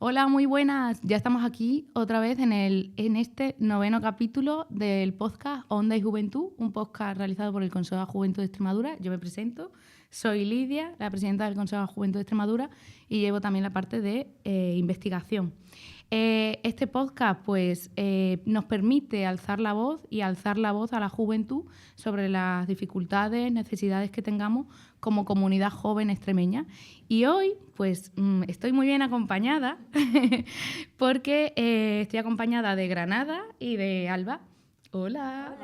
Hola, muy buenas. Ya estamos aquí otra vez en este 9º capítulo del podcast Onda y Juventud, un podcast realizado por el Consejo de Juventud de Extremadura. Yo me presento, soy Lidia, la presidenta del Consejo de Juventud de Extremadura, y llevo también la parte de investigación. Este podcast nos permite alzar la voz a la juventud sobre las dificultades, necesidades que tengamos como comunidad joven extremeña. Y hoy estoy muy bien acompañada porque estoy acompañada de Granada y de Alba. Hola.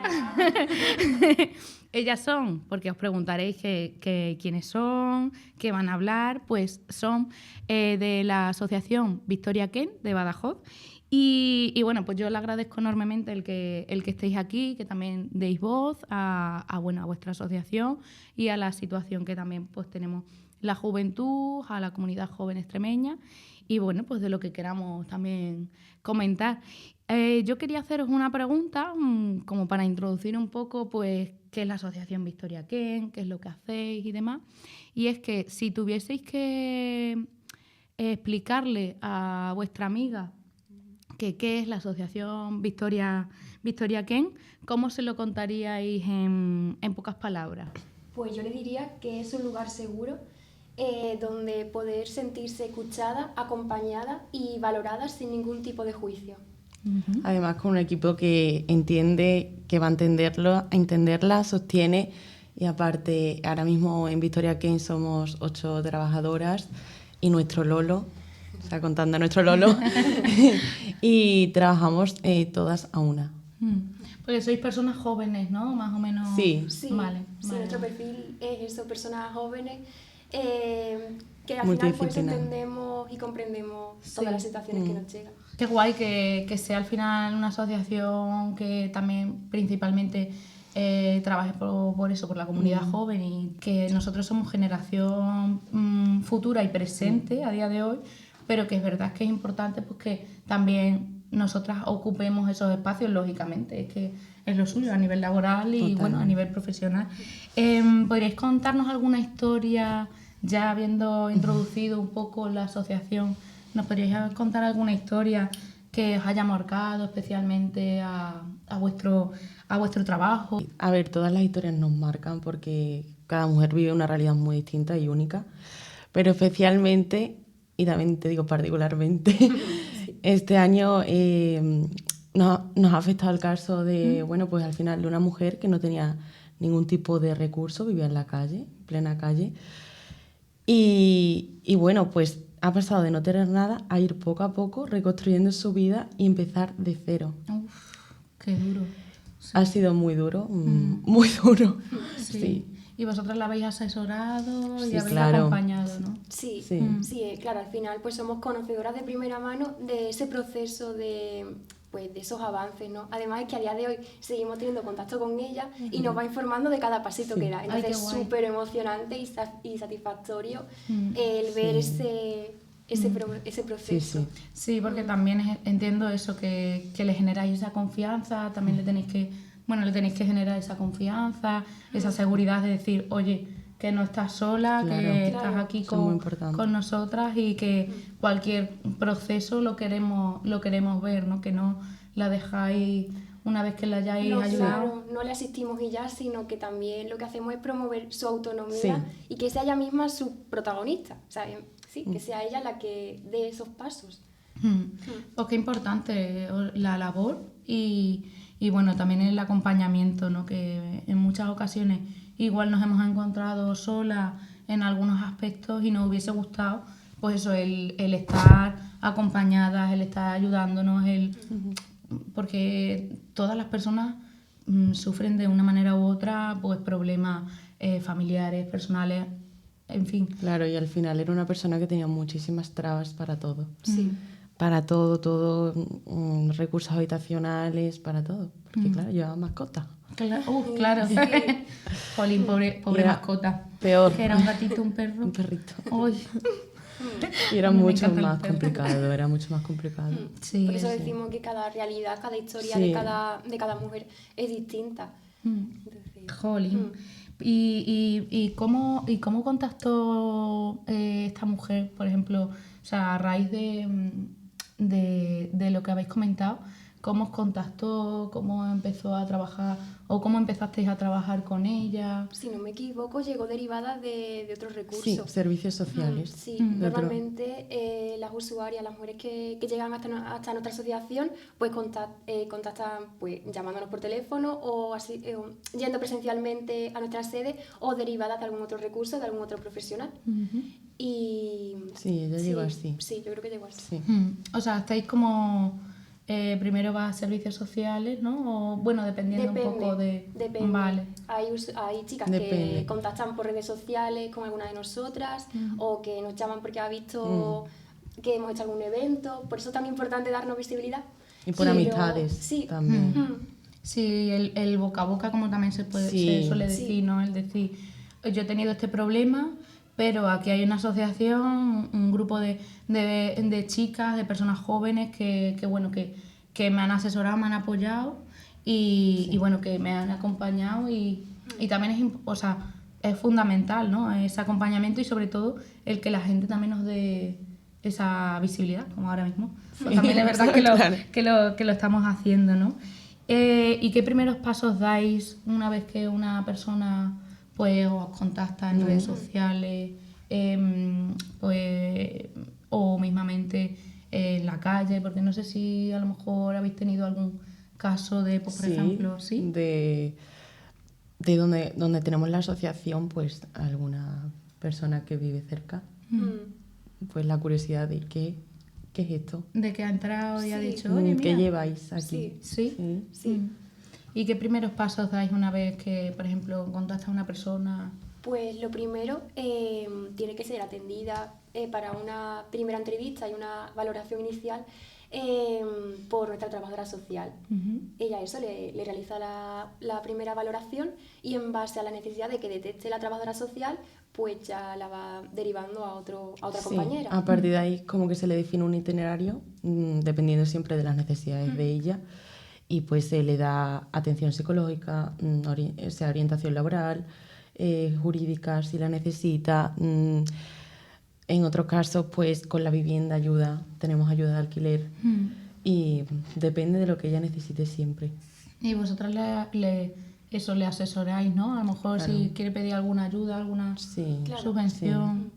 Ellas son, porque os preguntaréis quiénes son, qué van a hablar, pues son de la asociación Victoria Ken de Badajoz. Y bueno, pues yo le agradezco enormemente el que estéis aquí, que también deis voz a vuestra asociación y a la situación que también pues tenemos la juventud, a la comunidad joven extremeña y bueno, pues de lo que queramos también comentar. Yo quería haceros una pregunta como para introducir un poco pues qué es la asociación Victoria Ken, qué es lo que hacéis y demás. Y es que si tuvieseis que explicarle a vuestra amiga qué es la asociación Victoria Ken, ¿cómo se lo contaríais en pocas palabras? Pues yo le diría que es un lugar seguro donde poder sentirse escuchada, acompañada y valorada sin ningún tipo de juicio. Uh-huh. Además, con un equipo que entiende, que va a entenderla, sostiene. Y aparte, ahora mismo en Victoria Ken somos 8 trabajadoras y nuestro Lolo, o sea, contando a nuestro Lolo, y trabajamos todas a una. Porque sois personas jóvenes, ¿no? Más o menos. Sí, vale. Nuestro perfil es eso, personas jóvenes que al final pues entendemos y comprendemos todas las situaciones que nos llegan. Qué guay que sea al final una asociación que también principalmente trabaje por la comunidad joven y que nosotros somos generación futura y presente a día de hoy, pero que es verdad que es importante pues que también nosotras ocupemos esos espacios, lógicamente, es que es lo suyo a nivel laboral y bueno, a nivel profesional. ¿Podríais contarnos alguna historia, ya habiendo introducido un poco la asociación, nos podríais contar alguna historia que os haya marcado especialmente a vuestro trabajo? A ver, todas las historias nos marcan porque cada mujer vive una realidad muy distinta y única, pero especialmente, y también te digo particularmente, este año nos ha afectado el caso de, bueno, pues al final de una mujer que no tenía ningún tipo de recurso, vivía en la calle, en plena calle, y bueno, pues ha pasado de no tener nada a ir poco a poco reconstruyendo su vida y empezar de cero. Uf, qué duro. Sí. Ha sido muy duro, muy duro. Sí. ¿Y vosotras la habéis asesorado y habéis claro. acompañado, no? Sí, claro, al final pues somos conocedoras de primera mano de ese proceso de esos avances, ¿no? Además es que a día de hoy seguimos teniendo contacto con ella y nos va informando de cada pasito que da. Entonces es súper emocionante y satisfactorio el ver ese proceso. Sí, porque también entiendo eso, que le generáis esa confianza, también le tenéis que generar esa confianza, esa seguridad de decir, oye, que no estás sola, que estás aquí con nosotras y que cualquier proceso lo queremos ver, ¿no? Que no la dejáis una vez que la hayáis ayudado. Claro, no le asistimos y ya, sino que también lo que hacemos es promover su autonomía y que sea ella misma su protagonista, ¿sabes? Que sea ella la que dé esos pasos. Pues qué importante la labor y bueno, también el acompañamiento, ¿no? Que en muchas ocasiones igual nos hemos encontrado solas en algunos aspectos y nos hubiese gustado, pues eso, el estar acompañadas, el estar ayudándonos, porque todas las personas sufren de una manera u otra pues problemas familiares, personales, en fin. Claro, y al final era una persona que tenía muchísimas trabas para todo. Sí. Para todo, recursos habitacionales, para todo. Porque claro, llevaba mascota. Claro. Sí. Jolín, pobre mascota. Peor. Que era un gatito, un perro. Un perrito. Uy. Y era mucho más complicado, Sí. Por eso decimos que cada realidad, cada historia de cada mujer es distinta. Jolín. ¿Y cómo contactó esta mujer, por ejemplo, sea, a raíz de lo que habéis comentado, ¿cómo os contactó, cómo empezó a trabajar o cómo empezasteis a trabajar con ella? Si no me equivoco, llegó derivada de otros recursos. Sí, servicios sociales. Sí, De otro- normalmente las usuarias, las mujeres que llegan hasta nuestra asociación, pues contactan pues, llamándonos por teléfono o así, yendo presencialmente a nuestra sede o derivadas de algún otro recurso, de algún otro profesional. Y Sí, ella llegó así. Sí, yo creo que llegó así. Sí. O sea, estáis como... primero va a servicios sociales, ¿no? O, bueno, dependiendo un poco de... Depende. Vale. Hay chicas Depende. que contactan por redes sociales con alguna de nosotras o que nos llaman porque ha visto que hemos hecho algún evento. Por eso es tan importante darnos visibilidad. Y por Pero- amistades sí. también. Sí, el boca a boca, como también se Sí. suele decir, ¿no? El decir, yo he tenido este problema, pero aquí hay una asociación, un grupo de chicas, de personas jóvenes que me han asesorado, me han apoyado y bueno, que me han acompañado y también es fundamental, ¿no? Ese acompañamiento y sobre todo el que la gente también nos dé esa visibilidad, como ahora mismo. Pues también es verdad que lo estamos haciendo, ¿no? ¿Y qué primeros pasos dais una vez que una persona pues os contacta en redes sociales pues, o mismamente en la calle? Porque no sé si a lo mejor habéis tenido algún caso de, pues, por ejemplo, ¿sí? De donde tenemos la asociación, pues alguna persona que vive cerca, pues la curiosidad de qué es esto, De que ha entrado y ha Sí. dicho, oye, ¿qué mira. lleváis aquí? Sí. Sí. ¿Y qué primeros pasos dais una vez que, por ejemplo, contacta a una persona? Pues lo primero, tiene que ser atendida para una primera entrevista y una valoración inicial por nuestra trabajadora social. Ella le realiza la primera valoración y en base a la necesidad de que detecte la trabajadora social, pues ya la va derivando a otra Sí, compañera. a partir de ahí como que se le define un itinerario, dependiendo siempre de las necesidades de ella, y pues se le da atención psicológica, sea orientación laboral, jurídica si la necesita. En otros casos, pues con la vivienda tenemos ayuda de alquiler y depende de lo que ella necesite siempre. Y vosotras le asesoráis, ¿no? A lo mejor Claro. si quiere pedir alguna ayuda, alguna Sí, Claro. subvención.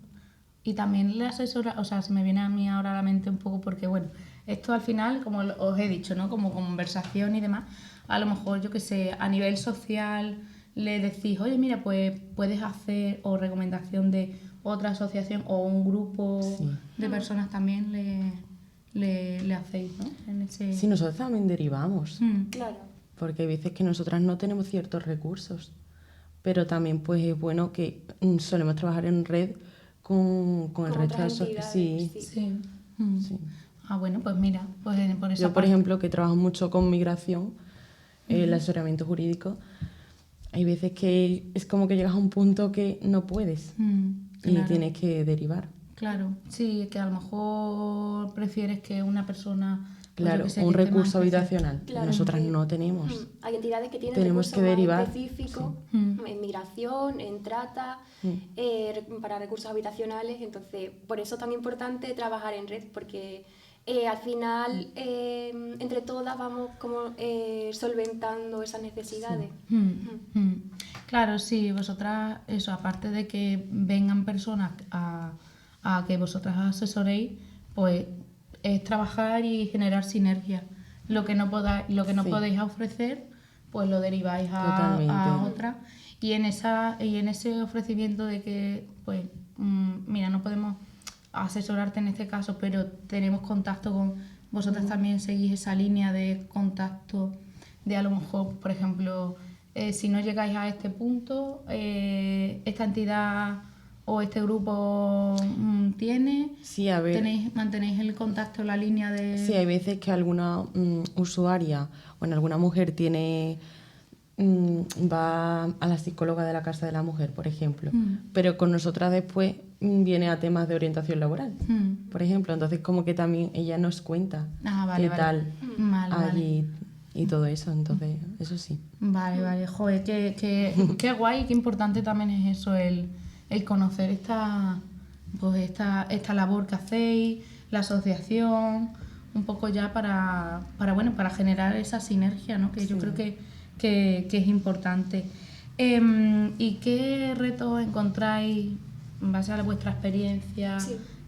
Y también le asesora, o sea, se me viene a mí ahora a la mente un poco porque, bueno, esto al final, como os he dicho, ¿no? Como conversación y demás, a lo mejor, yo qué sé, a nivel social le decís, oye, mira, pues puedes hacer, o recomendación de otra asociación o un grupo de personas también le hacéis, ¿no? En ese... Sí, nosotros también derivamos, Claro. porque hay veces que nosotras no tenemos ciertos recursos, pero también pues es bueno que solemos trabajar en red con el resto de otras asociaciones. entidades, Sí. Sí. Sí. Ah, bueno, pues mira, pues por esa Yo, por parte. ejemplo, que trabajo mucho con migración, el asesoramiento jurídico, hay veces que es como que llegas a un punto que no puedes y Claro. tienes que derivar. Claro, sí, que a lo mejor prefieres que una persona... pues, Claro, yo qué sé, un que esté más recurso habitacional. Claro, Nosotras porque, no tenemos. Hay entidades que tienen Tenemos recursos que más derivar, específicos en migración, en trata, para recursos habitacionales. Entonces, por eso es tan importante trabajar en red, porque al final entre todas vamos como solventando esas necesidades. Claro, sí, vosotras, eso, aparte de que vengan personas a que vosotras asesoréis, pues es trabajar y generar sinergia. Lo que no podéis ofrecer, pues lo deriváis a Totalmente. otra. Y en ese ofrecimiento de que, pues, mira, no podemos asesorarte en este caso, pero tenemos contacto con vosotras, también seguís esa línea de contacto de a lo mejor, por ejemplo, si no llegáis a este punto, esta entidad o este grupo tiene, Sí, a ver. mantenéis el contacto, la línea de... Sí, hay veces que alguna usuaria, bueno, alguna mujer va a la psicóloga de la Casa de la Mujer, por ejemplo, pero con nosotras después viene a temas de orientación laboral, por ejemplo, entonces como que también ella nos cuenta qué tal Vale, allí y todo eso, entonces eso sí. Vale, joder, qué guay, qué importante también es eso, el conocer pues esta labor que hacéis, la asociación, un poco ya para generar esa sinergia, ¿no? Que yo creo que es importante. ¿Y qué retos encontráis en base a vuestra experiencia,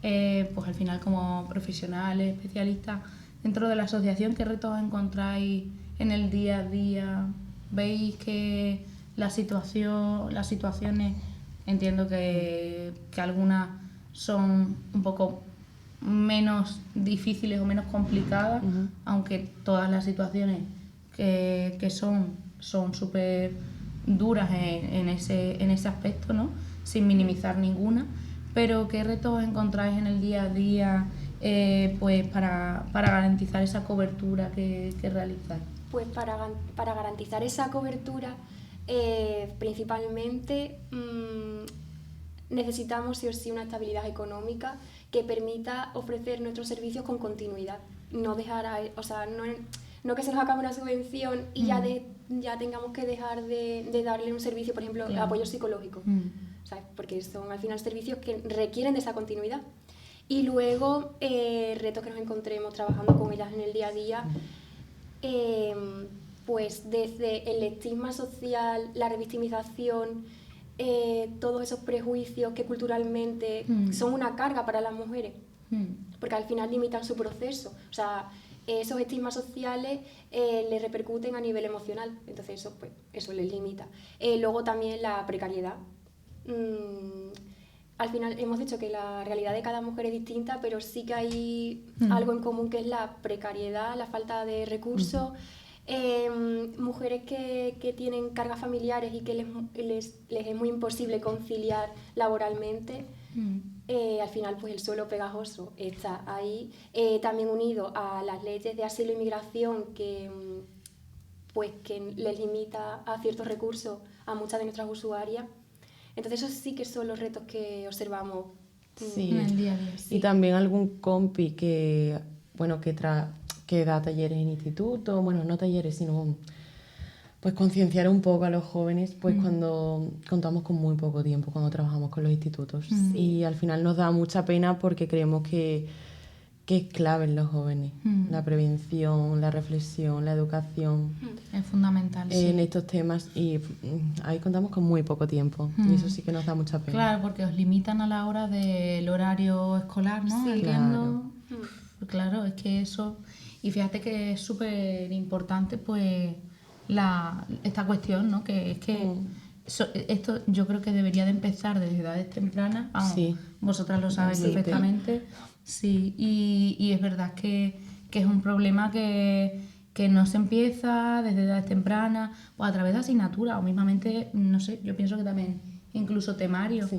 pues al final como profesionales, especialistas dentro de la asociación? ¿Qué retos encontráis en el día a día? ¿Veis que las situaciones, entiendo que algunas son un poco menos difíciles o menos complicadas, aunque todas las situaciones que son súper duras en ese aspecto, ¿no? Sin minimizar ninguna, pero ¿qué retos encontráis en el día a día pues para garantizar esa cobertura que realizáis? Pues para garantizar esa cobertura, principalmente necesitamos sí o sí una estabilidad económica que permita ofrecer nuestros servicios con continuidad. No dejar, no que se nos acabe una subvención y ya tengamos que dejar de darle un servicio, por ejemplo, apoyo psicológico, ¿sabes? Porque son al final servicios que requieren de esa continuidad. Y luego, retos que nos encontremos trabajando con ellas en el día a día, pues desde el estigma social, la revictimización, todos esos prejuicios que culturalmente son una carga para las mujeres, porque al final limitan su proceso. O sea, esos estigmas sociales les repercuten a nivel emocional, entonces eso les limita. Luego también la precariedad. Al final hemos dicho que la realidad de cada mujer es distinta, pero sí que hay algo en común, que es la precariedad, la falta de recursos. Mujeres que tienen cargas familiares y que les es muy imposible conciliar laboralmente. Al final pues el suelo pegajoso está ahí, también unido a las leyes de asilo e inmigración que les limita a ciertos recursos a muchas de nuestras usuarias. Entonces esos sí que son los retos que observamos en el día a día. Y también algún compi que da talleres en instituto, bueno, no talleres, sino pues concienciar un poco a los jóvenes, pues cuando contamos con muy poco tiempo, cuando trabajamos con los institutos. Y al final nos da mucha pena porque creemos que es clave en los jóvenes. La prevención, la reflexión, la educación. Es fundamental, en estos temas, y ahí contamos con muy poco tiempo. Y eso sí que nos da mucha pena. Claro, porque os limitan a la hora del horario escolar, ¿no? Sí, entiendo. Claro, es que eso... Y fíjate que es súper importante, pues, esta cuestión, ¿no? Que es que esto yo creo que debería de empezar desde edades tempranas. Vosotras lo sabéis perfectamente. Sí, y es verdad que es un problema que no se empieza desde edades tempranas o a través de asignaturas o mismamente, no sé, yo pienso que también incluso temarios.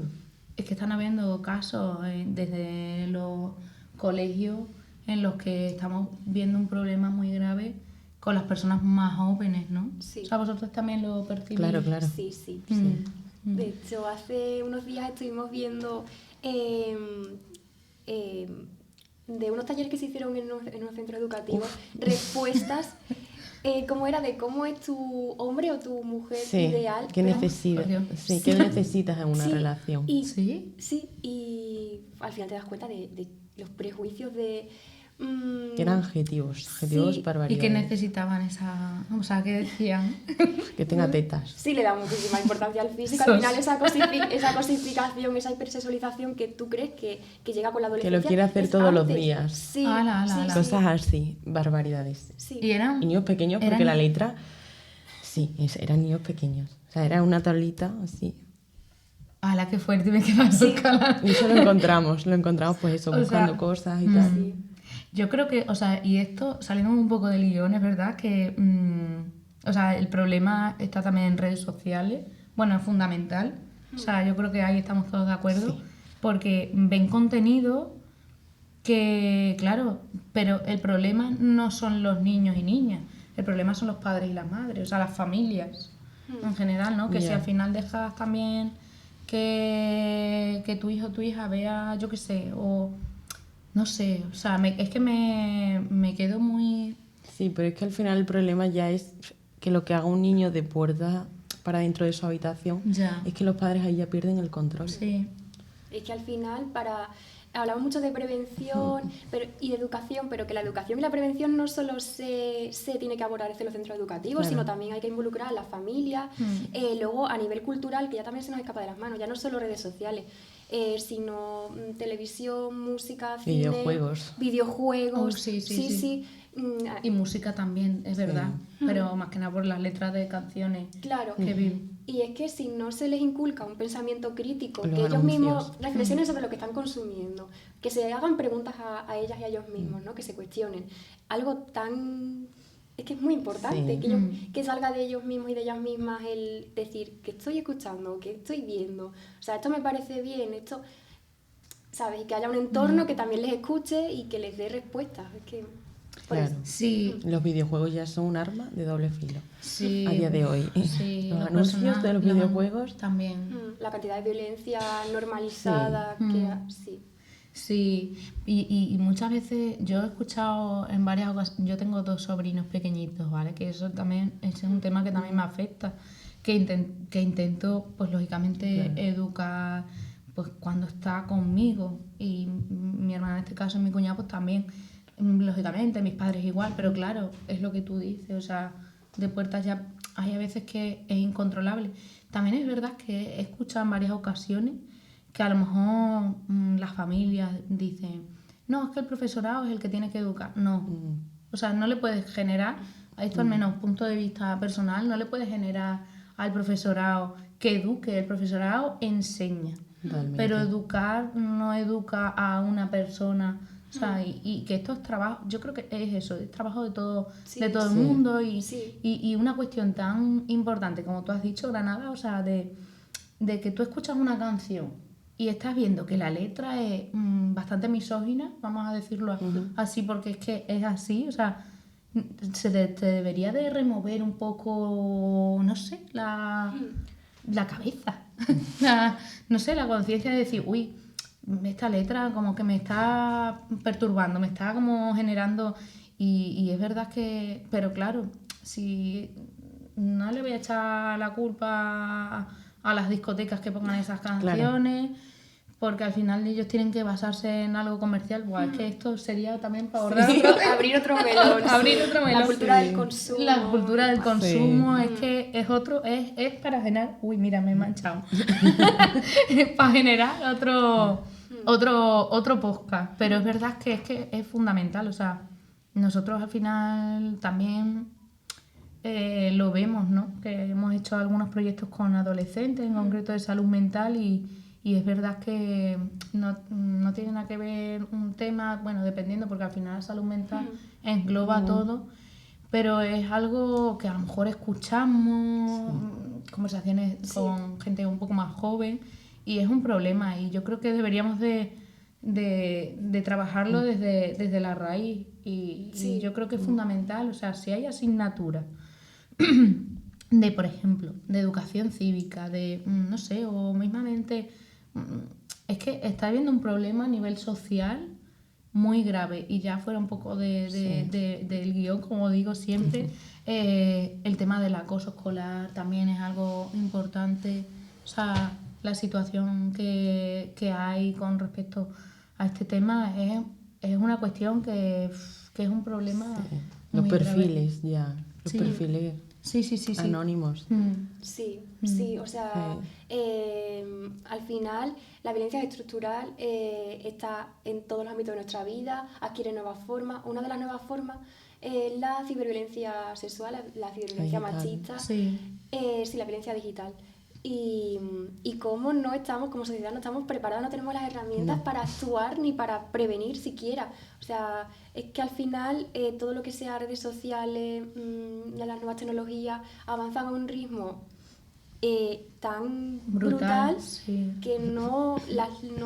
Es que están habiendo casos desde los colegios en los que estamos viendo un problema muy grave con las personas más jóvenes, ¿no? Sí. O sea, vosotros también lo percibís. Claro. Sí. De hecho, hace unos días estuvimos viendo de unos talleres que se hicieron en unos centros educativos, respuestas, ¿cómo era? De cómo es tu hombre o tu mujer ideal. ¿Qué necesitas? ¿Qué necesitas en una relación? Y al final te das cuenta de los prejuicios de... Que eran adjetivos barbaridades. ¿Y qué necesitaban o sea, qué decían? Que tenga tetas. Sí, le da muchísima importancia al físico. Al final esa cosificación, esa hipersexualización que tú crees que llega con la adolescencia. Que lo quiere hacer todos los días. Sí, cosas así, barbaridades. Sí. Y eran niños pequeños, porque la letra... Sí, eran niños pequeños. O sea, era una tablita así. ¡Hala, qué fuerte! Me quedo Y eso lo encontramos pues eso, buscando cosas y tal. Sí. Yo creo que, o sea, y esto, saliendo un poco del guión, es verdad que, o sea, el problema está también en redes sociales. Bueno, es fundamental. O sea, yo creo que ahí estamos todos de acuerdo. Porque ven contenido que, claro, pero el problema no son los niños y niñas. El problema son los padres y las madres, o sea, las familias en general, ¿no? Que si al final dejas también que tu hijo o tu hija vea, yo qué sé, o... No sé, o sea, es que me quedo muy... Sí, pero es que al final el problema ya es que lo que haga un niño de puerta para dentro de su habitación es que los padres ahí ya pierden el control. Sí. Es que al final hablamos mucho de prevención y de educación, pero que la educación y la prevención no solo se tiene que abordar desde los centros educativos, Claro. sino también hay que involucrar a las familias. Luego, a nivel cultural, que ya también se nos escapa de las manos, ya no solo redes sociales, sino televisión, música, cine, videojuegos. Sí. Y música también, es verdad, pero más que nada por las letras de canciones Claro. que viven. Y es que si no se les inculca un pensamiento crítico, Los que ellos anuncios. mismos reflexionen sobre lo que están consumiendo, que se hagan preguntas a ellas y a ellos mismos, ¿no? Que se cuestionen. Algo tan... Es que es muy importante que salga de ellos mismos y de ellas mismas el decir que estoy escuchando, que estoy viendo. O sea, esto me parece bien, esto... ¿Sabes? Y que haya un entorno que también les escuche y que les dé respuestas. Es que... por Claro. eso. Sí, Los videojuegos ya son un arma de doble filo sí. a día de hoy. Sí, Los anuncios de los videojuegos también. La cantidad de violencia normalizada sí. Sí, y muchas veces yo he escuchado en varias ocasiones, yo tengo 2 sobrinos pequeñitos, ¿vale? Que eso también es un tema que también me afecta, que intento, pues lógicamente, educar pues cuando está conmigo, y mi hermana en este caso y mi cuñado pues también, lógicamente, mis padres igual, pero claro, es lo que tú dices, o sea, de puertas ya hay a veces que es incontrolable. También es verdad que he escuchado en varias ocasiones que a lo mejor las familias dicen, no, es que el profesorado es el que tiene que educar. No, o sea, no le puedes generar, esto al menos punto de vista personal, no le puedes generar al profesorado que eduque, el profesorado enseña. Totalmente. Pero educar no educa a una persona, o sea, y que esto es trabajo, yo creo que es eso, es trabajo de todo el mundo y una cuestión tan importante como tú has dicho, Granada, o sea, de que tú escuchas una canción y estás viendo que la letra es bastante misógina, vamos a decirlo así porque es que es así, o sea, te debería de remover un poco, no sé, la cabeza, no sé, la conciencia de decir, uy, esta letra como que me está perturbando, me está como generando, y es verdad que, pero claro, si no le voy a echar la culpa a las discotecas que pongan esas canciones, porque al final ellos tienen que basarse en algo comercial. Buah, es que esto sería también para abordar abrir otro melón. La cultura del consumo. La cultura del consumo es que es otro, es para generar... Uy, mira, me he manchado. Es para generar otro podcast. Pero es verdad que es fundamental. O sea, nosotros al final también lo vemos, ¿no? Que hemos hecho algunos proyectos con adolescentes, en concreto de salud mental, y es verdad que no tiene nada que ver un tema, bueno, dependiendo, porque al final la salud mental engloba todo, pero es algo que a lo mejor escuchamos, conversaciones con gente un poco más joven, y es un problema, y yo creo que deberíamos de trabajarlo desde la raíz, y yo creo que es fundamental, o sea, si hay asignaturas de, por ejemplo, de educación cívica, de, no sé, o mismamente... Es que está habiendo un problema a nivel social muy grave, y ya fuera un poco del guión, como digo siempre, el tema del acoso escolar también es algo importante, o sea, la situación que hay con respecto a este tema es una cuestión que es un problema los muy perfiles grave. ya, los perfiles Sí. anónimos. Sí, o sea, al final la violencia estructural está en todos los ámbitos de nuestra vida, adquiere nuevas formas. Una de las nuevas formas es la ciberviolencia sexual, la ciberviolencia machista, la violencia digital. Y cómo no estamos, como sociedad, no estamos preparados, no tenemos las herramientas para actuar ni para prevenir siquiera. O sea, es que al final todo lo que sea redes sociales, las nuevas tecnologías, avanzan a un ritmo tan brutal que no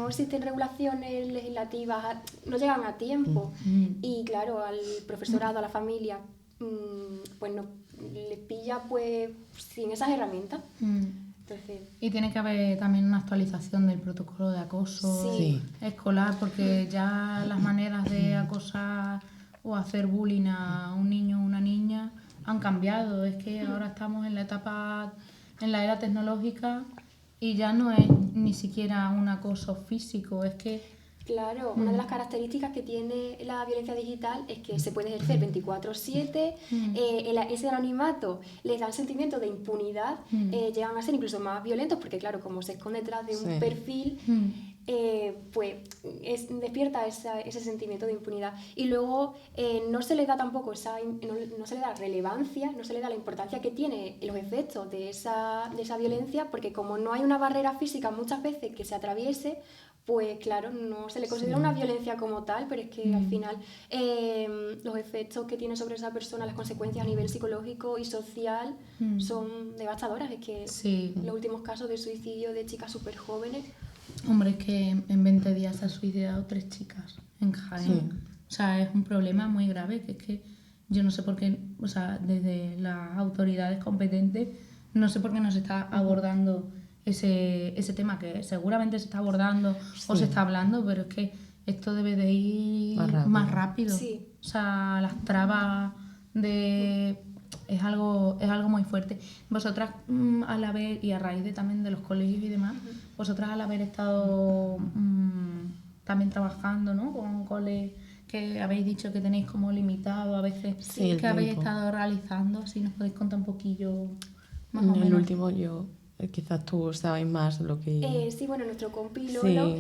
existen regulaciones legislativas, no llegan a tiempo. Y claro, al profesorado, a la familia, pues no les pilla pues sin esas herramientas. Entonces, y tiene que haber también una actualización del protocolo de acoso escolar, porque ya las maneras de acosar o hacer bullying a un niño o una niña han cambiado. Es que ahora estamos en la era tecnológica Y ya no es ni siquiera un acoso físico, es que... Claro, una de las características que tiene la violencia digital es que se puede ejercer 24/7, ese anonimato les da el sentimiento de impunidad, llegan a ser incluso más violentos porque claro, como se esconde detrás de un perfil, pues despierta ese sentimiento de impunidad. Y luego no se le da tampoco no se le da relevancia, no se le da la importancia que tiene los efectos de esa violencia, porque como no hay una barrera física muchas veces que se atraviese, pues claro, no se le considera una violencia como tal, pero es que al final los efectos que tiene sobre esa persona, las consecuencias a nivel psicológico y social son devastadoras. Es que los últimos casos de suicidio de chicas súper jóvenes... Hombre, es que en 20 días se han suicidado 3 chicas en Jaén. O sea, es un problema muy grave, que es que yo no sé por qué, o sea, desde las autoridades competentes, no sé por qué no se está abordando ese tema, que seguramente se está abordando o se está hablando, pero es que esto debe de ir más rápido. Sí. O sea, las trabas de... Es algo muy fuerte. Vosotras, al haber, y a raíz también de los colegios y demás, vosotras al haber estado también trabajando, ¿no? Con coles que habéis dicho que tenéis como limitado a veces, que habéis estado realizando, si nos podéis contar un poquillo más o menos. El último quizás tú sabes más lo que... sí, bueno, nuestro compi Lolo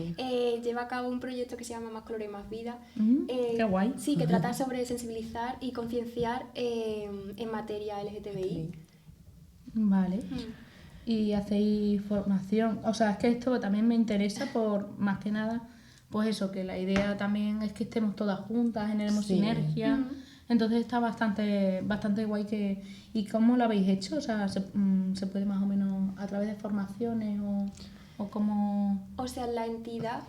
lleva a cabo un proyecto que se llama Más Color y Más Vida. Qué guay. Sí, que trata sobre sensibilizar y concienciar en materia LGTBI. Vale. Y hacéis formación. O sea, es que esto también me interesa por, más que nada, pues eso, que la idea también es que estemos todas juntas, generemos sinergia. Entonces está bastante guay que... ¿Y cómo lo habéis hecho? O sea, ¿se puede más o menos a través de formaciones o cómo...? O sea, la entidad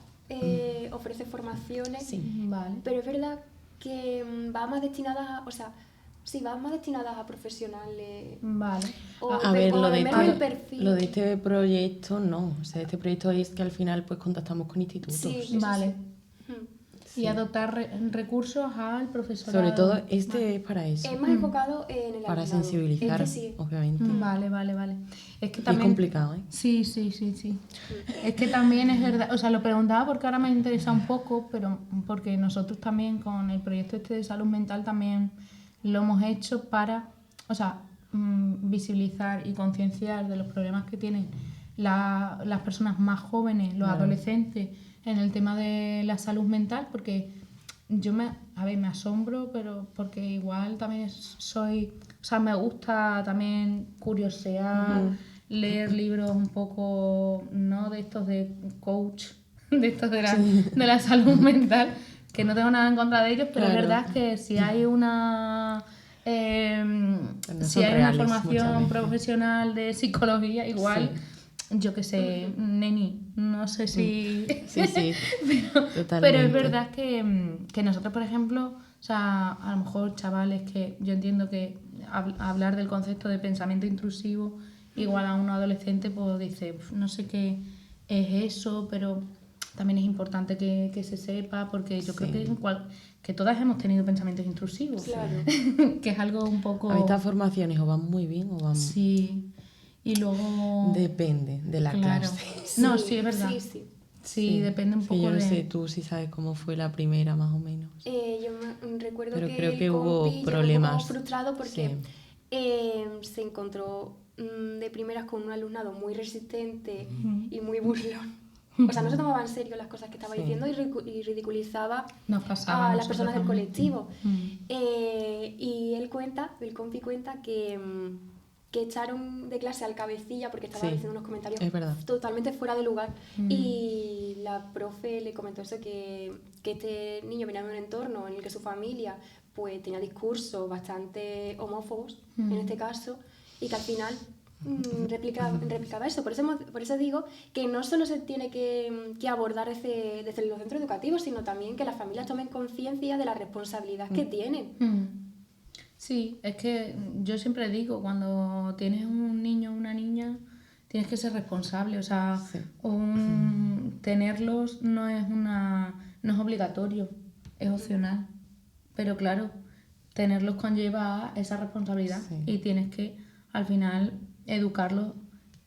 ofrece formaciones, Vale. pero es verdad que va más destinada a profesionales. Vale. A ver, lo el perfil. de este proyecto no. O sea, este proyecto es que al final pues contactamos con institutos. Sí, vale. Y adoptar recursos al profesorado. Sobre todo es para eso. Es más enfocado en el para alumnado. sensibilizar, Sí. obviamente. Vale. Es que Y también... es complicado, ¿eh? Sí. Es que también es verdad, o sea, lo preguntaba porque ahora me interesa un poco, pero porque nosotros también con el proyecto de salud mental también lo hemos hecho para, o sea, visibilizar y concienciar de los problemas que tienen las personas más jóvenes, los adolescentes, en el tema de la salud mental, porque yo me asombro, pero porque igual también me gusta también curiosear, leer libros un poco, no de estos de coach, de estos de la salud mental, que no tengo nada en contra de ellos, pero es verdad que si hay una... si hay una formación profesional de psicología, igual... Yo qué sé, neni, no sé si... Sí, pero es verdad que nosotros, por ejemplo, o sea, a lo mejor chavales que yo entiendo que hablar del concepto de pensamiento intrusivo igual a un adolescente, pues dice, no sé qué es eso, pero también es importante que se sepa, porque yo creo que todas hemos tenido pensamientos intrusivos. Claro. Que es algo un poco... A estas formaciones o van muy bien o van... Sí. Y luego... Depende de la clase. No, sí, es verdad. Sí, depende un poco yo no de... sé tú si sabes cómo fue la primera más o menos. Yo recuerdo pero que creo que el hubo compi problemas. llegó un poco frustrado porque se encontró de primeras con un alumnado muy resistente y muy burlón. O sea, no se tomaba en serio las cosas que estaba diciendo y ridiculizaba a las personas del colectivo. Y el compi cuenta que echaron de clase al cabecilla porque estaba diciendo unos comentarios totalmente fuera de lugar. Y la profe le comentó eso, que este niño venía de un entorno en el que su familia pues tenía discursos bastante homófobos, en este caso, y que al final replicaba eso. Por eso digo que no solo se tiene que abordar desde los centros educativos, sino también que las familias tomen conciencia de la responsabilidad que tienen. Sí, es que yo siempre digo, cuando tienes un niño o una niña, tienes que ser responsable, o sea, tenerlos no es obligatorio, es opcional, pero claro, tenerlos conlleva esa responsabilidad y tienes que, al final, educarlos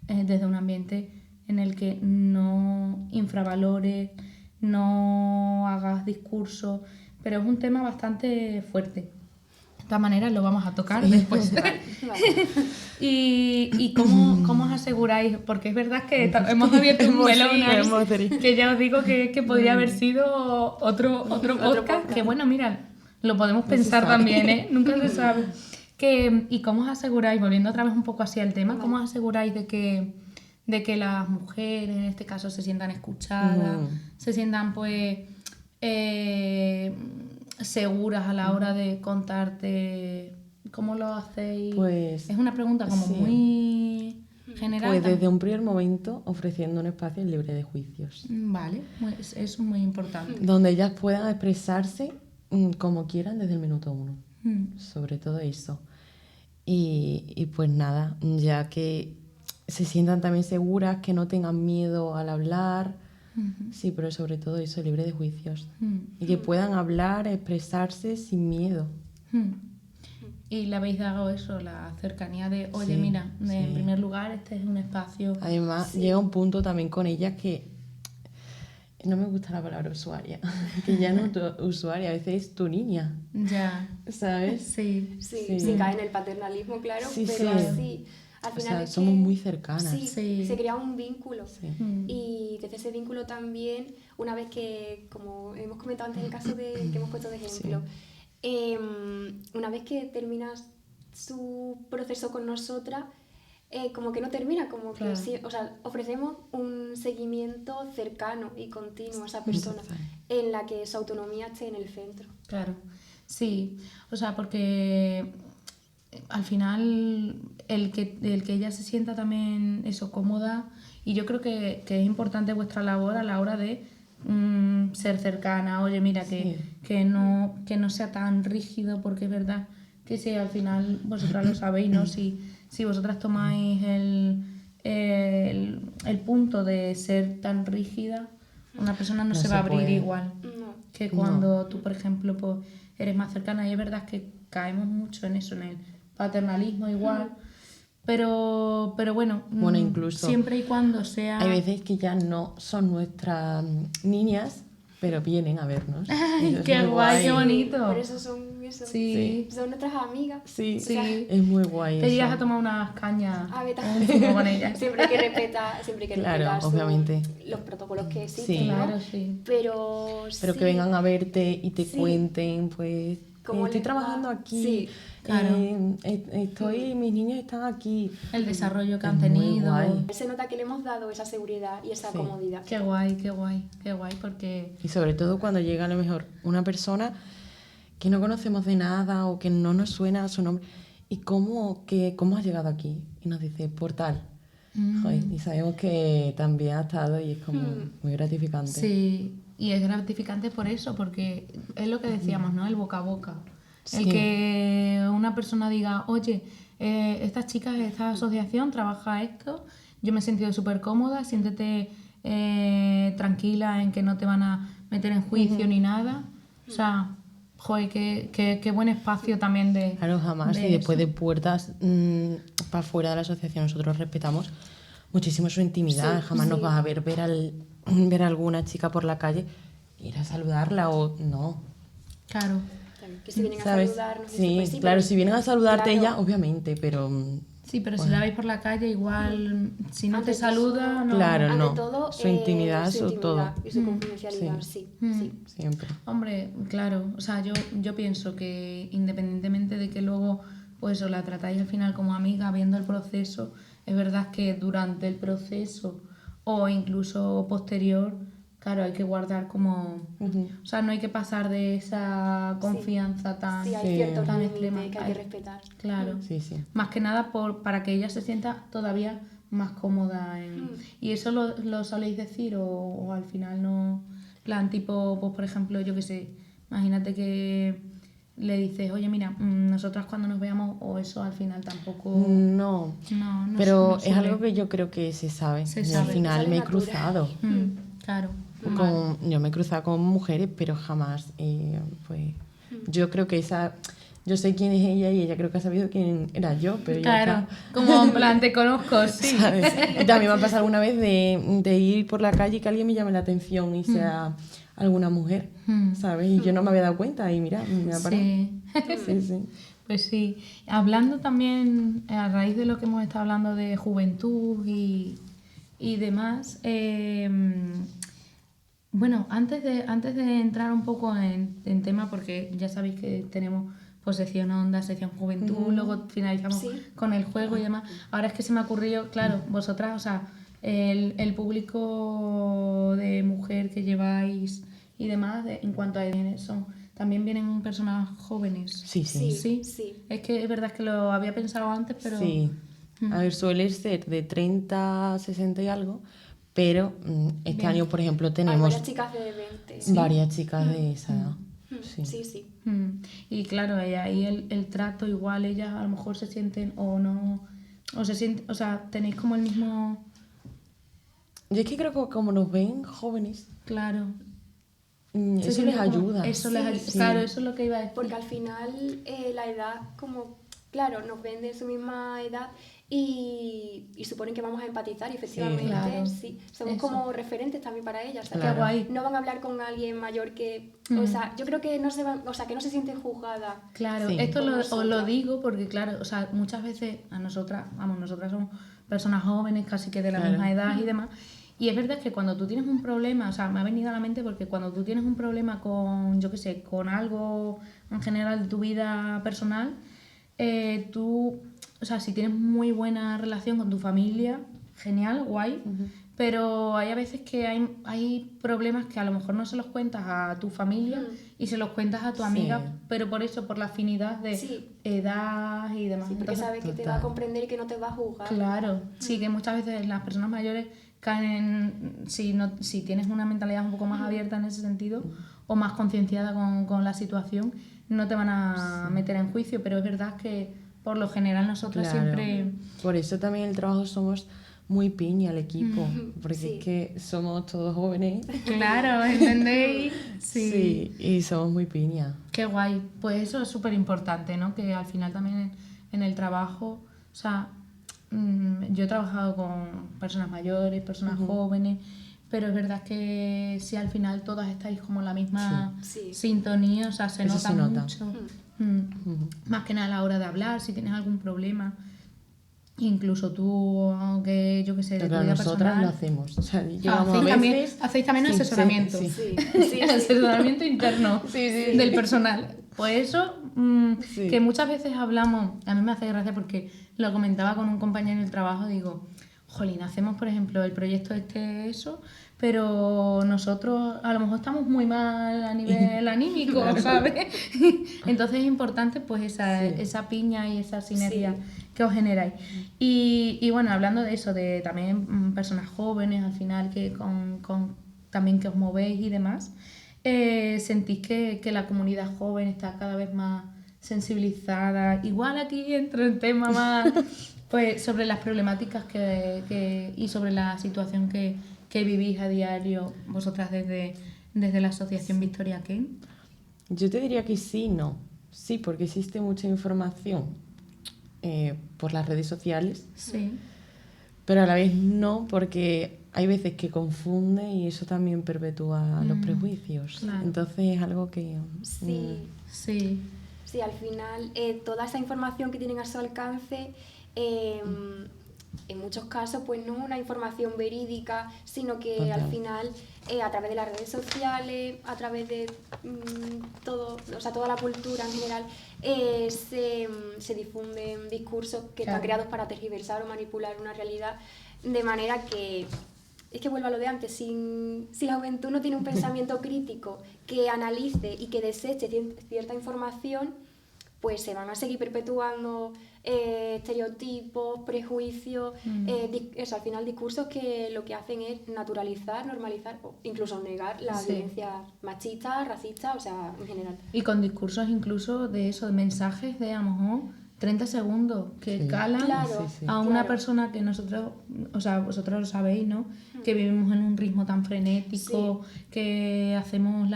desde un ambiente en el que no infravalores, no hagas discursos, pero es un tema bastante fuerte. De todas maneras lo vamos a tocar después. Vale. ¿Y cómo os aseguráis? Porque es verdad que hemos abierto un melón ahí, que ya os digo que podría haber sido otro podcast, que bueno, mira, lo podemos pensar también, ¿eh? Nunca se sabe. ¿Y cómo os aseguráis, volviendo otra vez un poco así al tema, cómo os aseguráis de que las mujeres, en este caso, se sientan escuchadas, se sientan, pues, seguras a la hora de contarte? ¿Cómo lo hacéis? Pues, es una pregunta como muy general. Pues desde un primer momento ofreciendo un espacio libre de juicios. Vale, eso es muy importante. Donde ellas puedan expresarse como quieran desde el minuto 1. Sobre todo eso. Y pues nada, ya que se sientan también seguras, que no tengan miedo al hablar. Sí, pero sobre todo eso, libre de juicios. Y que puedan hablar, expresarse sin miedo. Y le habéis dado eso, la cercanía de, oye, Sí, mira, sí. en primer lugar, este es un espacio... Además, llega un punto también con ellas que no me gusta la palabra usuaria, que ya no es tu usuaria, a veces es tu niña, Ya, ¿sabes? sí. Sí, cae en el paternalismo, claro, Sí, pero sí. así, al O final sea, es somos que muy cercanas. Sí. se crea un vínculo. Sí. Y desde ese vínculo también, una vez que, como hemos comentado antes en el caso que hemos puesto de ejemplo, una vez que terminas su proceso con nosotras, como que no termina, como Claro. que sí, o sea, ofrecemos un seguimiento cercano y continuo a esa persona, en la que su autonomía esté en el centro. Claro, sí, o sea, porque al final el que ella se sienta también eso cómoda, y yo creo que es importante vuestra labor a la hora de ser cercana. Oye, mira, que no sea tan rígido, porque es verdad que si al final vosotras lo sabéis, ¿no? Si vosotras tomáis el punto de ser tan rígida, una persona no se va a abrir puede. igual No. que cuando tú, por ejemplo, pues, eres más cercana. Y es verdad que caemos mucho en eso, en el paternalismo igual, pero bueno, Bueno, incluso siempre y cuando sea... Hay veces que ya no son nuestras niñas, pero vienen a vernos. ¡Ay, Eso es qué muy guay, qué bonito! Por eso son eso. Sí. Son nuestras amigas. Sí, O sea, es muy guay Te eso. llegas a tomar unas cañas A ver, un zumo con ellas. siempre hay que respetar, Claro, obviamente. los protocolos que existen, Sí. ¿no? Claro, sí. Pero Pero sí, que vengan a verte y te Sí. cuenten, pues, ¿Cómo estoy les trabajando va? aquí, Sí. Claro. mis niños están aquí. El desarrollo que han Es muy tenido. guay. se nota que le hemos dado esa seguridad y esa Sí. comodidad. Qué guay, qué guay, qué guay, porque... Y sobre todo cuando llega a lo mejor una persona que no conocemos de nada o que no nos suena su nombre. ¿Y cómo has llegado aquí? Y nos dice, por tal. Joder, y sabemos que también ha estado y es como muy gratificante. Sí, y es gratificante por eso, porque es lo que decíamos, ¿no? El boca a boca. El Sí. que una persona diga, oye, estas chicas, esta asociación trabaja esto, yo me he sentido súper cómoda, siéntete tranquila en que no te van a meter en juicio ni nada. O sea, joder, qué buen espacio también de... Claro, jamás. de Y después eso. de puertas para fuera de la asociación, nosotros respetamos muchísimo su intimidad. Sí, Jamás nos sí. vas a ver a alguna chica por la calle, ir a saludarla o no. Claro. También, que si vienen ¿Sabes? a saludarnos, Sí, pues claro, pero- si vienen a saludarte claro, ella, obviamente, pero Sí, pero si la veis por la calle, igual, si no Ante te saluda, todo- no... Claro. ante no. todo, Su intimidad, su todo. y su confidencialidad, sí. siempre. Hombre, claro, o sea, yo pienso que independientemente de que luego pues os la tratáis al final como amiga viendo el proceso, es verdad que durante el proceso o incluso posterior, claro, hay que guardar como... O sea, no hay que pasar de esa confianza tan, Sí, hay Sí. ciertos tan límites extrema. que hay que respetar. Claro. Sí, sí. Más que nada para que ella se sienta todavía más cómoda. ¿Y eso lo soléis decir o al final no? Plan tipo, pues por ejemplo, yo qué sé, imagínate que le dices, oye, mira, nosotras cuando nos veamos, o eso al final tampoco... No, No, no pero no es suele. algo que yo creo que se sabe. Se Y sabe. al final Sale me he natural. cruzado. Claro. Yo me he cruzado con mujeres, pero jamás, pues, yo creo que esa yo sé quién es ella y ella creo que ha sabido quién era yo, pero ya Claro, está. como en plan, te conozco, sí. ¿Sabes? Y también me ha pasado alguna vez de ir por la calle y que alguien me llame la atención y sea alguna mujer, ¿sabes? Y yo no me había dado cuenta y mira, me ha parado. Sí. Sí, sí. Pues sí. Hablando también, a raíz de lo que hemos estado hablando de juventud y demás, bueno, antes de entrar un poco en tema, porque ya sabéis que tenemos pues sección onda, sección juventud, luego finalizamos con el juego y demás. Ahora es que se me ha ocurrido, claro, vosotras, o sea, el público de mujer que lleváis y demás, en cuanto a son, también vienen personas jóvenes. Sí, sí. Sí. Es que es verdad que lo había pensado antes, pero... Sí. A ver, suele ser de 30 a 60 y algo, pero este año, por ejemplo, Hay tenemos varias chicas de 20. varias chicas de esa edad. Sí. Sí. Y claro, y ahí el trato igual, ellas a lo mejor se sienten o no, o se sienten, o sea, tenéis como el mismo... Yo es que creo que como nos ven jóvenes, Claro. Se eso sienten les como- ayuda. Eso les ayuda. Claro, eso es lo que iba a decir. Porque al final la edad, como, claro, nos ven de su misma edad y suponen que vamos a empatizar y efectivamente claro. somos Eso. como referentes también para ellas. O sea, Claro. Qué guay. no van a hablar con alguien mayor que... O sea, yo creo que no se van, o sea, que no se sienten juzgadas. Claro, Sí. esto Por os lo nosotras. digo porque, claro, o sea, muchas veces a nosotras somos personas jóvenes, casi que de la Claro. misma edad y demás. Y es verdad que cuando tú tienes un problema, o sea, me ha venido a la mente porque cuando tú tienes un problema con, yo qué sé, con algo en general de tu vida personal, tú, o sea, si tienes muy buena relación con tu familia, genial, guay, pero hay a veces que hay problemas que a lo mejor no se los cuentas a tu familia y se los cuentas a tu amiga, pero por eso, por la afinidad de edad y demás. Sí, porque Entonces, sabes que te va a comprender y que no te va a juzgar. claro, sí, que muchas veces las personas mayores caen en, si tienes una mentalidad un poco más abierta en ese sentido o más concienciada con la situación, no te van a meter en juicio, pero es verdad que por lo general nosotros Claro. siempre... Por eso también el trabajo somos muy piña el equipo, porque es que somos todos jóvenes. Claro, ¿entendéis? Sí, y somos muy piña. Qué guay. Pues eso es súper importante, ¿no? Que al final también en el trabajo, o sea, yo he trabajado con personas mayores, personas jóvenes, pero es verdad que si al final todas estáis como en la misma sintonía, o sea, se Eso nota se nota. mucho. Más que nada a la hora de hablar, si tienes algún problema. Incluso tú, aunque yo que sé, de tu Pero vida nosotras personal, lo hacemos. O sea, llegamos a hacéis también Sí, asesoramiento. sí. Sí. Asesoramiento interno del personal. Pues eso, que muchas veces hablamos, a mí me hace gracia porque lo comentaba con un compañero en el trabajo, digo, jolín, hacemos por ejemplo el proyecto eso, pero nosotros a lo mejor estamos muy mal a nivel anímico, ¿sabes? Entonces es importante pues esa piña y esa sinergia que os generáis. Y bueno, hablando de eso, de también personas jóvenes al final que también que os movéis y demás, ¿sentís que la comunidad joven está cada vez más sensibilizada? Igual aquí entra el tema más pues sobre las problemáticas y sobre la situación que vivís a diario vosotras desde la Asociación Victoria Kent. Yo te diría que sí, no. Sí, porque existe mucha información por las redes sociales, Sí. pero a la vez no, porque hay veces que confunde y eso también perpetúa los prejuicios. Claro. Entonces es algo que... Sí. Sí, al final toda esa información que tienen a su alcance, en muchos casos pues no es una información verídica, sino que Total. al final a través de las redes sociales, a través de todo, o sea, toda la cultura en general, se difunden discursos que están creados para tergiversar o manipular una realidad, de manera que es que vuelvo a lo de antes, si la juventud no tiene un pensamiento crítico que analice y que deseche cierta información, pues se van a seguir perpetuando estereotipos, prejuicios, eso, al final discursos que lo que hacen es naturalizar, normalizar o incluso negar la violencia machista, racista, o sea, en general. Y con discursos incluso de eso, de mensajes de a lo mejor 30 segundos que calan a una persona que nosotros, o sea, vosotros lo sabéis, ¿no? Que vivimos en un ritmo tan frenético, que hacemos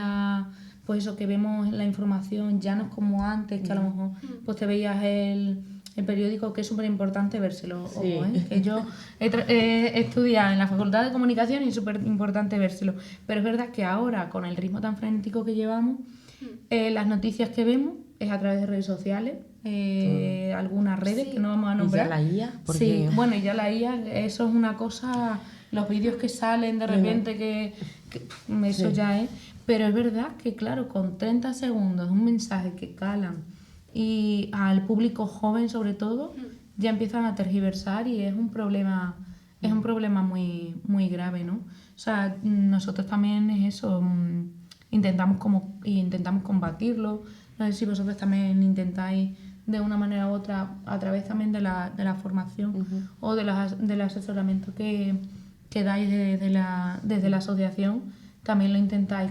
pues eso, que vemos la información, ya no es como antes, que a lo mejor pues te veías el periódico, que es súper importante vérselo. Sí. Ojo, que yo he estudiado en la Facultad de Comunicación y es súper importante vérselo. Pero es verdad que ahora, con el ritmo tan frenético que llevamos, las noticias que vemos es a través de redes sociales, algunas redes que no vamos a nombrar. Y ya la IA, porque... Sí, bueno, y ya la IA, eso es una cosa, los vídeos que salen de repente, que eso ya es. Pero es verdad que, claro, con 30 segundos, un mensaje que calan, y al público joven sobre todo, ya empiezan a tergiversar y es un problema muy, muy grave, ¿no? O sea, nosotros también es eso, intentamos combatirlo. No sé si vosotros también intentáis de una manera u otra, a través también de la formación o del asesoramiento que dais desde la asociación, también lo intentáis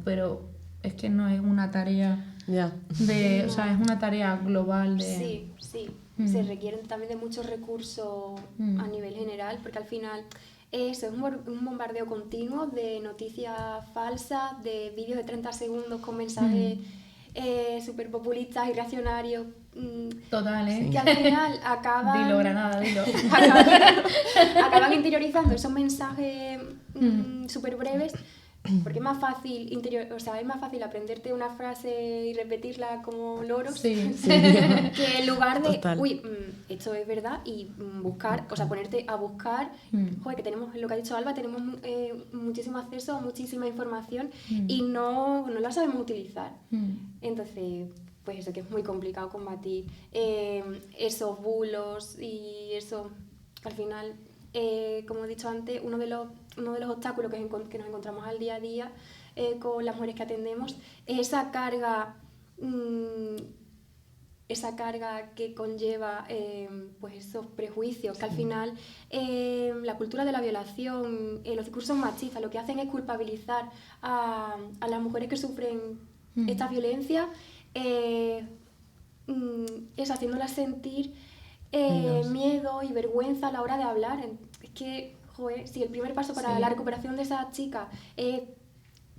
pero es que no es una tarea o sea, es una tarea global de... Sí. Se requieren también de muchos recursos a nivel general, porque al final eso es un bombardeo continuo de noticias falsas, de vídeos de 30 segundos con mensajes súper populistas y reaccionarios. Total, ¿eh? Que al final acaban... Dilo, Granada, dilo. acaban interiorizando esos mensajes súper breves, porque es más fácil es más fácil aprenderte una frase y repetirla como loros Sí. que en lugar de Total. esto es verdad y buscar, o sea, ponerte a buscar. Joder, que tenemos, lo que ha dicho Alba, tenemos muchísimo acceso a muchísima información y no la sabemos utilizar. Entonces, pues eso, que es muy complicado combatir esos bulos y eso, al final, como he dicho antes, uno de los obstáculos que nos encontramos al día a día con las mujeres que atendemos es esa carga que conlleva pues esos prejuicios, que al final la cultura de la violación, los discursos machistas, lo que hacen es culpabilizar a las mujeres que sufren esta violencia, es haciéndolas sentir miedo y vergüenza a la hora de hablar. Es que, joder, si el primer paso para la recuperación de esa chica es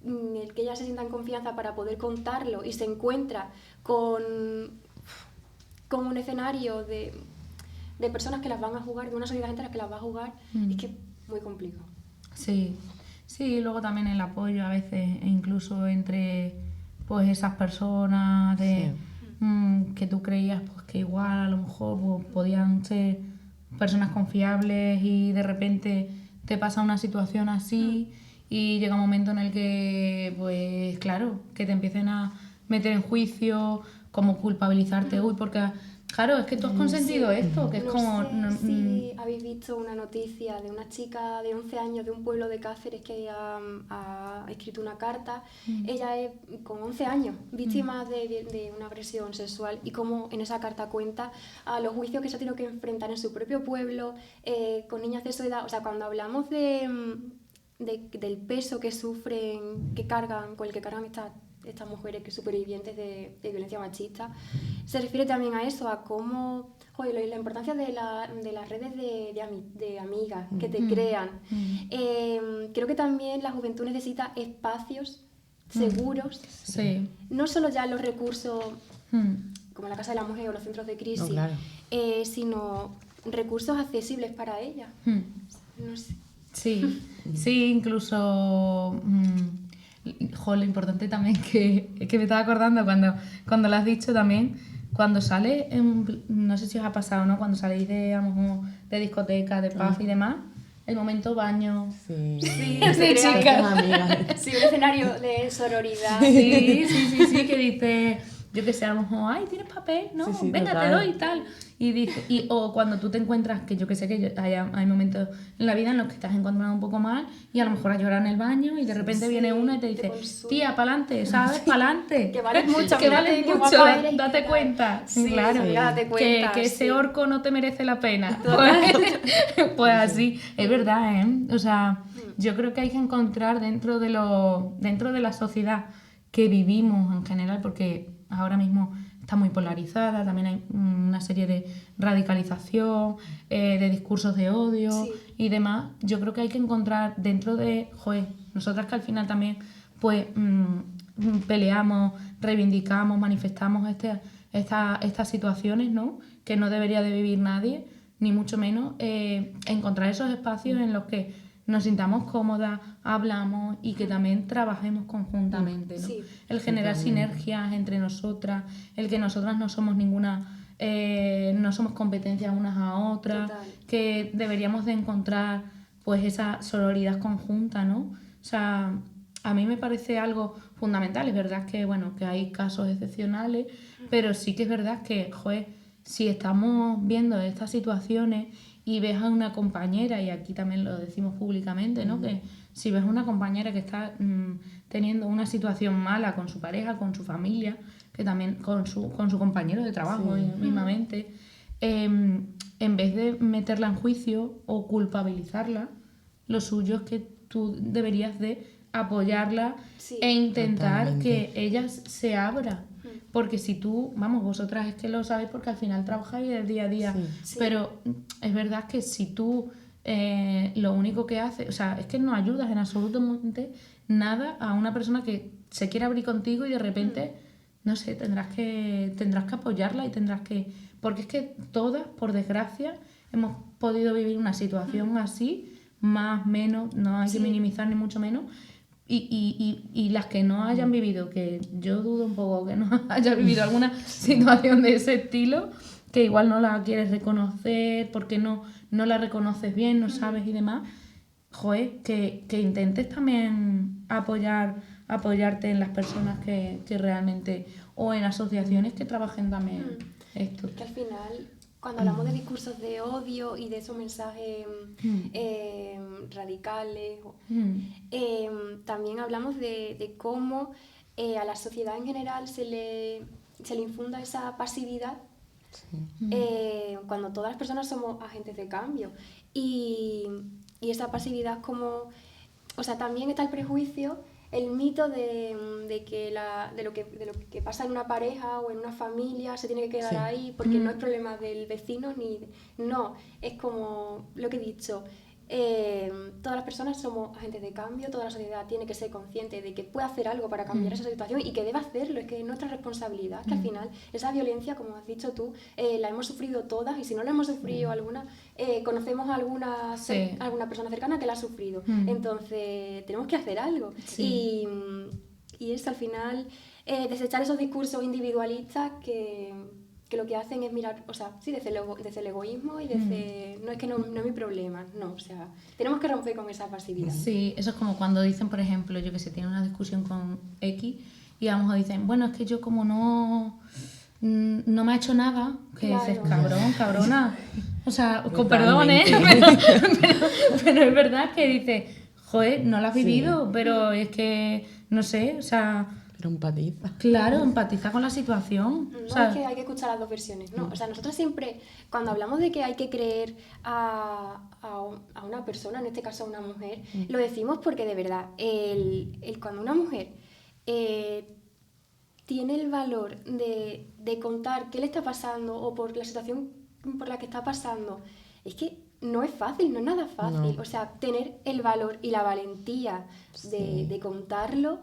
el que ella se sienta en confianza para poder contarlo y se encuentra con un escenario de personas que las van a jugar, de una sociedad entera que las va a jugar, es que es muy complicado. Sí, luego también el apoyo a veces, e incluso entre pues esas personas que tú creías pues que igual a lo mejor pues, podían ser personas confiables y de repente te pasa una situación así y llega un momento en el que pues claro, que te empiecen a meter en juicio, como culpabilizarte, porque claro, es que tú has consentido esto, que es como... No sé si habéis visto una noticia de una chica de 11 años de un pueblo de Cáceres que ha escrito una carta. Ella es, con 11 años, víctima de una agresión sexual, y como en esa carta cuenta a los juicios que se ha tenido que enfrentar en su propio pueblo, con niñas de su edad. O sea, cuando hablamos del peso que sufren, con el que cargan estas mujeres que supervivientes de violencia machista, se refiere también a eso, a cómo, joder, la importancia de las redes de amigas que te crean. Creo que también la juventud necesita espacios seguros, no solo ya los recursos como la Casa de la Mujer o los centros de crisis, sino recursos accesibles para ella. No sé. Sí, incluso... lo importante también que me estaba acordando cuando lo has dicho también, cuando sale, no sé si os ha pasado, ¿no? Cuando saléis de discoteca, de pub y demás, el momento baño. Sí, chicas. Sí, un escenario de sororidad. Sí, que dice, yo que sé, a lo mejor, ay, ¿tienes papel? No, venga, total. Te doy y tal. O cuando tú te encuentras, que yo que sé que hay momentos en la vida en los que estás encontrando un poco mal y a lo mejor has llorado en el baño y de repente viene uno y te dice, tía, pa'lante, ¿sabes? Pa'lante. Que vales mucho, date cuenta. Sí, claro, date cuenta. Que ese orco no te merece la pena. Pues así, es verdad, ¿eh? O sea, yo creo que hay que encontrar dentro de la sociedad que vivimos en general, porque ahora mismo está muy polarizada, también hay una serie de radicalización, de discursos de odio y demás. Yo creo que hay que encontrar dentro de, nosotras que al final también pues peleamos, reivindicamos, manifestamos estas situaciones, ¿no? Que no debería de vivir nadie, ni mucho menos, encontrar esos espacios en los que nos sintamos cómodas, hablamos y que también trabajemos conjuntamente, ¿no? Sí. El generar sinergias entre nosotras, el que nosotras no somos no somos competencias unas a otras, Total. que deberíamos de encontrar pues esa sororidad conjunta, ¿no? O sea, a mí me parece algo fundamental. Es verdad que, bueno, que hay casos excepcionales, pero sí que es verdad que, joder, si estamos viendo estas situaciones y ves a una compañera, y aquí también lo decimos públicamente, ¿no? Que si ves a una compañera que está teniendo una situación mala con su pareja, con su familia, que también con su compañero de trabajo mismamente, en vez de meterla en juicio o culpabilizarla, lo suyo es que tú deberías de apoyarla Sí. e intentar Totalmente. que ella se abra. Porque si tú, vamos, vosotras es que lo sabéis porque al final trabajáis del día a día, Sí. pero es verdad que si tú lo único que haces, o sea, es que no ayudas en absolutamente nada a una persona que se quiere abrir contigo y de repente, no sé, tendrás que apoyarla y tendrás que... Porque es que todas, por desgracia, hemos podido vivir una situación así, más, menos, no hay que Sí. minimizar ni mucho menos. Y las que no hayan vivido, que yo dudo un poco que no haya vivido alguna situación de ese estilo, que igual no la quieres reconocer porque no la reconoces bien, no sabes y demás, joder, que intentes también apoyarte en las personas que realmente, o en asociaciones que trabajen también esto. Que al final, cuando hablamos de discursos de odio y de esos mensajes radicales, también hablamos de cómo a la sociedad en general se le infunda esa pasividad cuando todas las personas somos agentes de cambio. Y esa pasividad como... O sea, también está el prejuicio, el mito de lo que pasa en una pareja o en una familia se tiene que quedar ahí porque no es problema del vecino no, es como lo que he dicho, todas las personas somos agentes de cambio, toda la sociedad tiene que ser consciente de que puede hacer algo para cambiar esa situación y que debe hacerlo, es que es nuestra responsabilidad, que al final esa violencia, como has dicho tú, la hemos sufrido todas, y si no la hemos sufrido alguna, conocemos a alguna persona cercana que la ha sufrido, entonces tenemos que hacer algo. Y es al final desechar esos discursos individualistas que lo que hacen es mirar, o sea, sí, desde el egoísmo y desde, no es que no es mi problema, no, o sea, tenemos que romper con esa pasividad. Sí, eso es como cuando dicen, por ejemplo, yo que sé, tienen una discusión con X y a lo mejor dicen, bueno, es que yo como no me ha hecho nada, que Claro. dices, cabrona, o sea, con Totalmente. perdón, pero es verdad que dices, joder, no lo has vivido, pero es que, no sé, o sea... Pero empatiza. Claro, empatiza con la situación. No O sea, es que hay que escuchar las dos versiones, no. O sea, nosotros siempre, cuando hablamos de que hay que creer a una persona, en este caso a una mujer, lo decimos porque de verdad, cuando una mujer tiene el valor de contar qué le está pasando o por la situación por la que está pasando, es que no es fácil, no es nada fácil. No. O sea, tener el valor y la valentía de contarlo,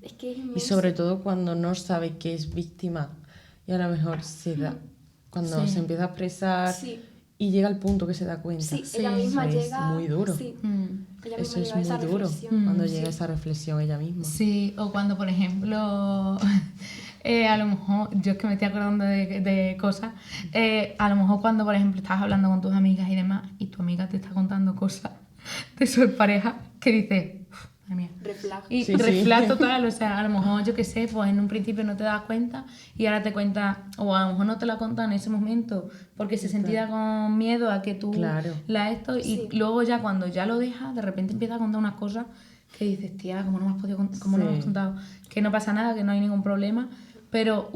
es que es inmenso. Y sobre todo cuando no sabe que es víctima y a lo mejor se da, cuando se empieza a expresar y llega al punto que se da cuenta. Sí, ella misma eso llega... es muy duro. Sí, ella misma Eso es llega a esa muy duro reflexión. cuando llega esa reflexión ella misma. sí, o cuando, por ejemplo, a lo mejor, yo es que me estoy acordando de cosas, a lo mejor cuando, por ejemplo, estás hablando con tus amigas y demás, y tu amiga te está contando cosas de su pareja, que dices, madre mía. Reflejo. Y Sí, reflejo sí. total, o sea, a lo mejor, yo qué sé, pues en un principio no te das cuenta y ahora te cuenta, o a lo mejor no te la cuenta en ese momento porque se sentía con miedo a que tú Claro. y luego ya cuando ya lo dejas, de repente empieza a contar unas cosas que dices, tía, ¿cómo no me has podido cómo no me has contado? Que no pasa nada, que no hay ningún problema, pero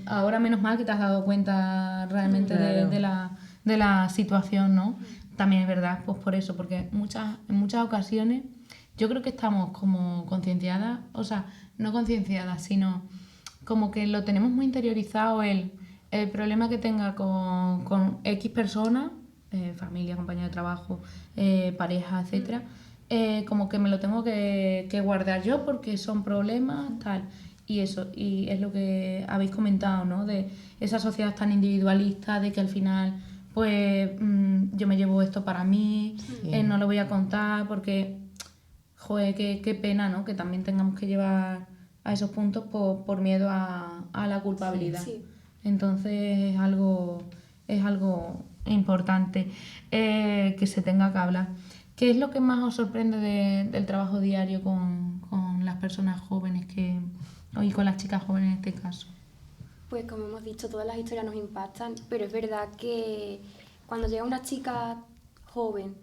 ahora menos mal que te has dado cuenta realmente Claro. de la situación, ¿no? También es verdad, pues por eso, porque en muchas ocasiones yo creo que estamos como concienciadas, o sea, no concienciadas, sino como que lo tenemos muy interiorizado el problema que tenga con X personas, familia, compañero de trabajo, pareja, etcétera, como que me lo tengo que guardar yo porque son problemas, tal. Y eso, y es lo que habéis comentado, ¿no? De esa sociedad tan individualista, de que al final, pues, yo me llevo esto para mí, no lo voy a contar, porque, joder, qué pena, ¿no? Que también tengamos que llevar a esos puntos por miedo a la culpabilidad. Sí. Entonces es algo importante que se tenga que hablar. ¿Qué es lo que más os sorprende del trabajo diario con las personas jóvenes y con las chicas jóvenes en este caso? Pues como hemos dicho, todas las historias nos impactan, pero es verdad que cuando llega una chica joven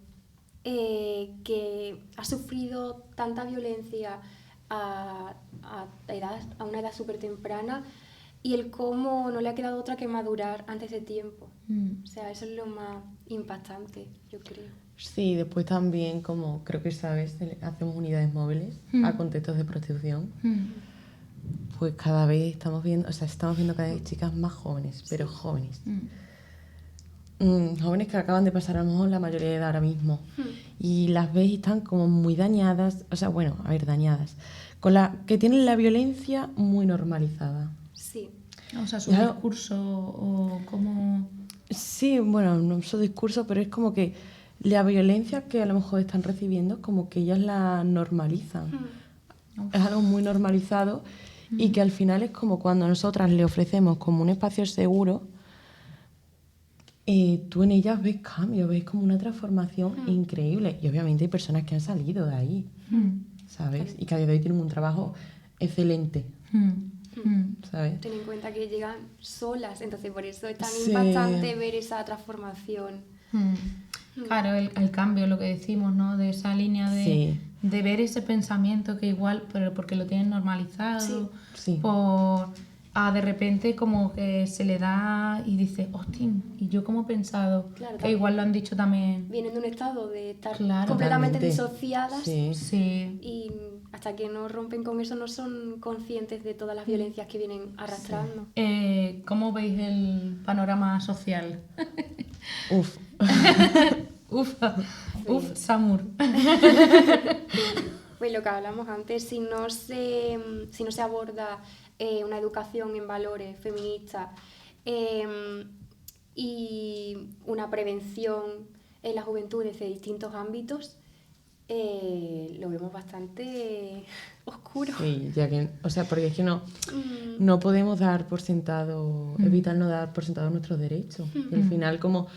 que ha sufrido tanta violencia a una edad súper temprana, y el cómo no le ha quedado otra que madurar antes de tiempo. O sea, eso es lo más impactante, yo creo. Sí, después también, como creo que sabes, hacemos unidades móviles a contextos de prostitución. Pues cada vez estamos viendo cada vez chicas más jóvenes, pero jóvenes. Jóvenes que acaban de pasar a lo mejor la mayoría de edad ahora mismo. Y las ves y están como muy dañadas, dañadas, que tienen la violencia muy normalizada. Sí. O sea, su discurso o cómo... Sí, bueno, no su discurso, pero es como que la violencia que a lo mejor están recibiendo, como que ellas la normalizan. Es algo muy normalizado y que al final es como cuando nosotras le ofrecemos como un espacio seguro, tú en ellas ves cambios, ves como una transformación increíble. Y obviamente hay personas que han salido de ahí, ¿sabes? Y que a día de hoy tienen un trabajo excelente. ¿Sabes? Ten en cuenta que llegan solas, entonces por eso es tan impactante ver esa transformación. Claro, el cambio, lo que decimos, ¿no? De esa línea de ver ese pensamiento que igual, pero porque lo tienen normalizado, de repente como que se le da y dice, hostín, y yo como he pensado, claro, que igual lo han dicho también. Vienen de un estado de estar totalmente completamente disociadas sí. Y hasta que no rompen con eso no son conscientes de todas las violencias que vienen arrastrando. ¿Cómo veis el panorama social? Uf. Uf, Samur. Pues lo que hablamos antes, si no se aborda una educación en valores feministas y una prevención en la juventud desde distintos ámbitos, lo vemos bastante oscuro. Sí, ya que, porque es que no podemos dar por sentado, evitar no dar por sentado nuestros derechos. Y al final como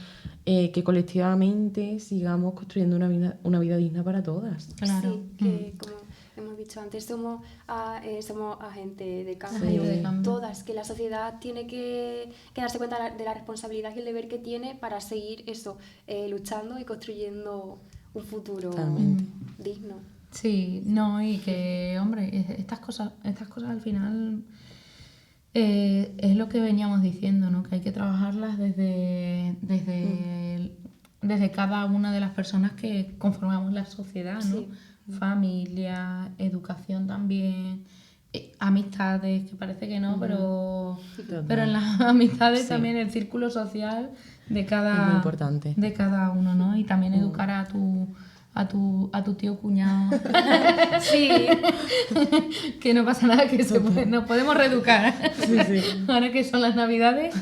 que colectivamente sigamos construyendo una vida digna para todas. Claro. Sí, que como hemos dicho antes, somos agentes de cambio. Sí. Todas, que la sociedad tiene que darse cuenta de la responsabilidad y el deber que tiene para seguir luchando y construyendo un futuro digno. Sí, no, y que, hombre, estas cosas al final es lo que veníamos diciendo, ¿no? Que hay que trabajarlas desde cada una de las personas que conformamos la sociedad, ¿no? Sí. Familia, educación también, amistades, que parece que no, pero en las amistades también el círculo social de cada, es muy importante. De cada uno, ¿no? Y también educar a tu tío cuñado. Sí. Que no pasa nada, que nos podemos reeducar. Sí. Ahora que son las navidades.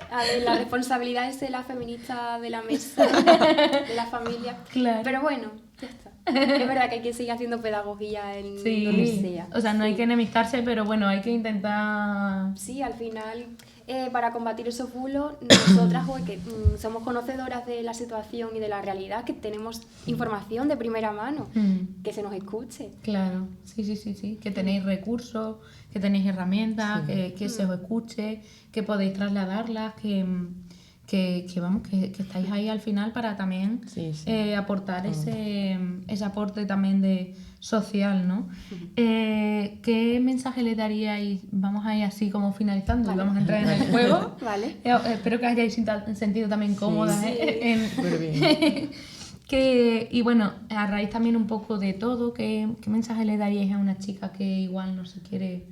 A ver, la responsabilidad es de la feminista de la mesa, de la familia. Claro. Pero bueno, ya está. Es verdad que hay que seguir haciendo pedagogía en donde sea. O sea, no hay que enemistarse, pero bueno, hay que intentar... Sí, al final, para combatir esos bulos, nosotras que somos conocedoras de la situación y de la realidad, que tenemos información de primera mano, que se nos escuche. Claro, sí. Que tenéis recursos, que tenéis herramientas, que se os escuche, que podéis trasladarlas, que estáis ahí al final para también aportar ese aporte también de social, ¿no? ¿Qué mensaje le daríais? Vamos a ir así como finalizando y vamos a entrar en el juego. Vale. Espero que os hayáis sentido también cómodas. Súper bien. Y bueno, a raíz también un poco de todo, ¿qué mensaje le daríais a una chica que igual no se quiere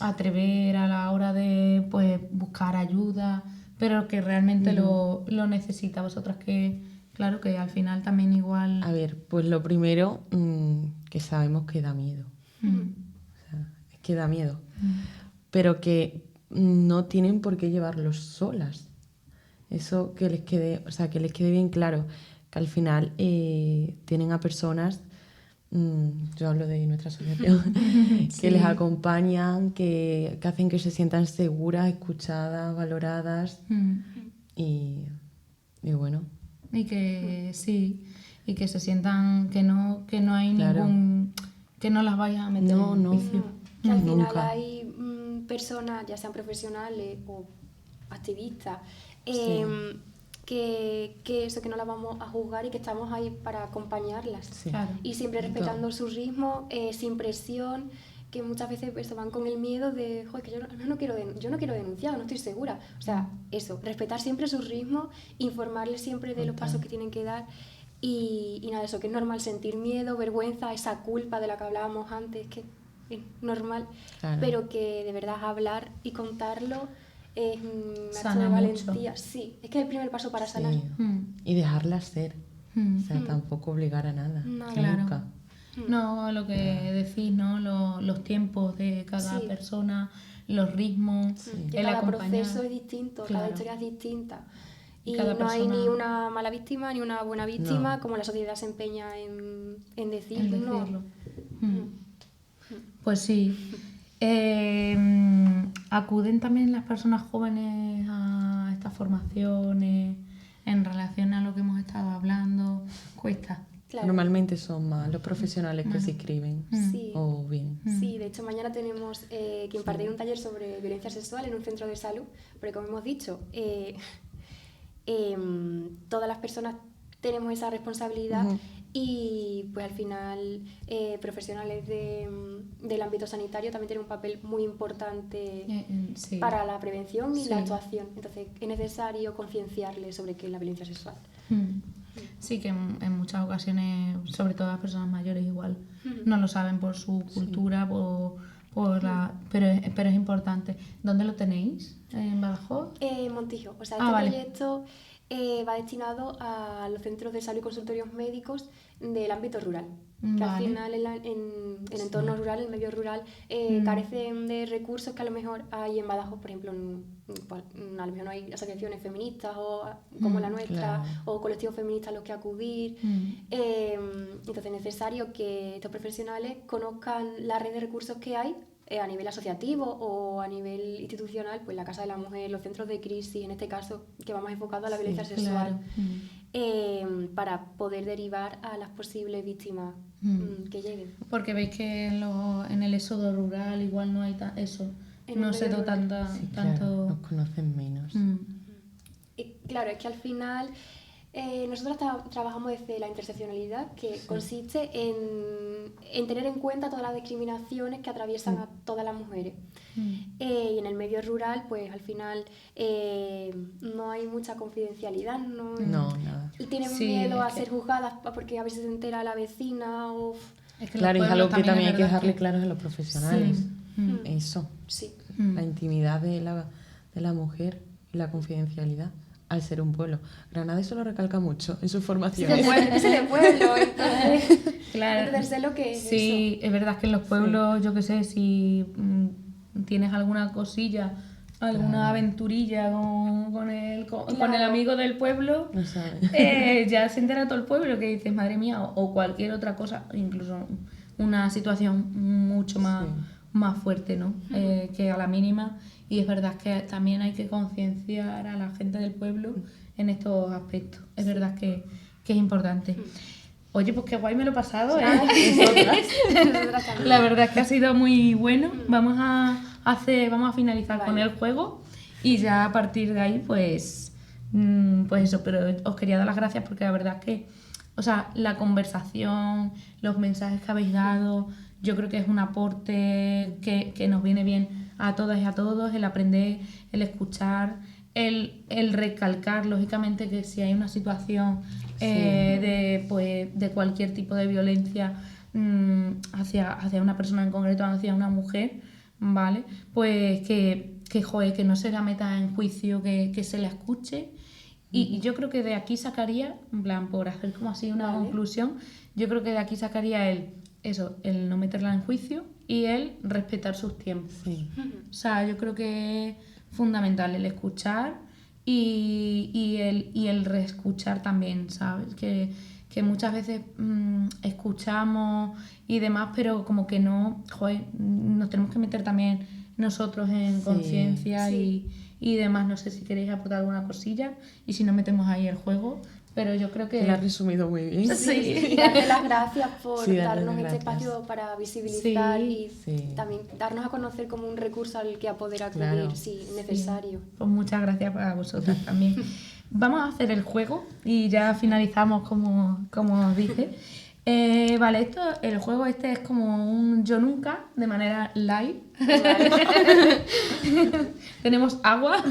atrever a la hora de buscar ayuda, pero que realmente lo necesita? ¿Vosotras qué Claro que al final también igual... A ver, pues lo primero, que sabemos que da miedo. Mm, O sea, es que da miedo. mm, Pero que no tienen por qué llevarlos solas. Eso que les quede, o sea, que les quede bien claro, que al final tienen a personas, yo hablo de nuestra asociación, que les acompañan, que hacen que se sientan seguras, escuchadas, valoradas mm. y bueno, Y que sí, y que se sientan que no hay Claro. ningún... que no las vayas a meter No, en no. juicio. Que al final Nunca. hay personas, ya sean profesionales o activistas, Sí. que eso, que no las vamos a juzgar y que estamos ahí para acompañarlas. Sí. Claro. Y siempre respetando su ritmo, sin presión, que muchas veces pues, van con el miedo de, joder, que yo no quiero denunciar, no estoy segura. O sea, eso, respetar siempre su ritmo, informarles siempre de los pasos que tienen que dar y nada, eso, que es normal sentir miedo, vergüenza, esa culpa de la que hablábamos antes, que es normal, Claro. pero que de verdad hablar y contarlo es un acto Sana de mucho. valentía. Sí, es que es el primer paso para sanar. Sí. Mm, Y dejarlas ser. mm. O sea, tampoco obligar a nada. Nada. Claro. Nunca. No, lo que decís, ¿no? Los tiempos de cada Sí. persona, los ritmos, Que el cada acompañar. proceso es distinto, cada Claro. historia es distinta. Y Cada no hay persona- ni una mala víctima ni una buena víctima, No. como la sociedad se empeña en decir. El ¿no? decirlo. Pues sí. ¿Acuden también las personas jóvenes a estas formaciones en relación a lo que hemos estado hablando? Cuesta. Claro. Normalmente son más los profesionales que se inscriben. Sí. O bien. Sí, de hecho mañana tenemos que impartir un taller sobre violencia sexual en un centro de salud, porque como hemos dicho, todas las personas tenemos esa responsabilidad y pues al final profesionales del ámbito sanitario también tienen un papel muy importante Sí. para la prevención y Sí. la actuación. Entonces es necesario concienciarles sobre qué es la violencia sexual. Sí, que en muchas ocasiones, sobre todo las personas mayores igual, no lo saben por su cultura, pero es importante. ¿Dónde lo tenéis? ¿En Badajoz? Montijo, o sea, Ah, este vale. proyecto va destinado a los centros de salud y consultorios médicos del ámbito rural. Que al Vale. final en el entorno rural, en el medio rural, carecen de recursos que a lo mejor hay en Badajoz, por ejemplo, a lo mejor no hay asociaciones feministas como la nuestra, claro. o colectivos feministas a los que acudir. Entonces es necesario que estos profesionales conozcan la red de recursos que hay a nivel asociativo o a nivel institucional, pues la Casa de la Mujer, los centros de crisis, en este caso, que va más enfocado a la violencia sexual, para poder derivar a las posibles víctimas que lleguen. Porque veis que en el éxodo rural igual no hay eso, En no el se medio dotan rural. Sí, tanto... claro, nos conocen menos. Y claro, es que al final nosotros trabajamos desde la interseccionalidad, que consiste en tener en cuenta todas las discriminaciones que atraviesan a todas las mujeres. Y en el medio rural, pues al final no hay mucha confidencialidad, no, Nada. y tienen Sí, miedo a es que- ser juzgadas porque a veces se entera la vecina o... Es que Claro, y los es algo que pueblos también hay es que verdad dejarle claro a los profesionales. Eso, Sí. la intimidad de la mujer y la confidencialidad al ser un pueblo. Granada eso lo recalca mucho en sus formaciones. Es el pueblo, entonces, Claro. entonces sé lo que es Sí, eso. es verdad que en los pueblos, yo qué sé, si tienes alguna cosilla, alguna aventurilla con el amigo del pueblo, No saben. ya se entera todo el pueblo que dices, madre mía, o cualquier otra cosa, incluso una situación mucho más fuerte, ¿no? Que a la mínima. Y es verdad que también hay que concienciar a la gente del pueblo en estos aspectos. Es verdad que es importante. Oye, pues qué guay me lo he pasado, ¿eh? Nosotras también. La verdad es que ha sido muy bueno. Vamos a finalizar con Vale. el juego y ya a partir de ahí, pues eso. Pero os quería dar las gracias porque la verdad es que, o sea, la conversación, los mensajes que habéis dado, yo creo que es un aporte que nos viene bien a todas y a todos, el aprender, el escuchar, el recalcar, lógicamente, que si hay una situación de cualquier tipo de violencia hacia una persona en concreto, hacia una mujer, ¿vale? Pues que no se la meta en juicio, que se la escuche Y yo creo que de aquí sacaría, en plan, por hacer como así una conclusión, yo creo que de aquí sacaría el no meterla en juicio y el respetar sus tiempos. Sí. O sea, yo creo que es fundamental el escuchar y el reescuchar también, ¿sabes? Que muchas veces escuchamos y demás, pero como que no, joder, nos tenemos que meter también nosotros en conciencia y demás. No sé si queréis aportar alguna cosilla y si no metemos ahí el juego, pero yo creo que... Lo has resumido muy bien. Sí. Y darte las gracias por Sí, darle darnos las este gracias. espacio para visibilizar y Sí. también darnos a conocer como un recurso al que a poder acudir Claro. si necesario. Pues muchas gracias a vosotras también. Vamos a hacer el juego y ya finalizamos como os dije. Vale, el juego este es como un yo nunca de manera live. Tenemos agua.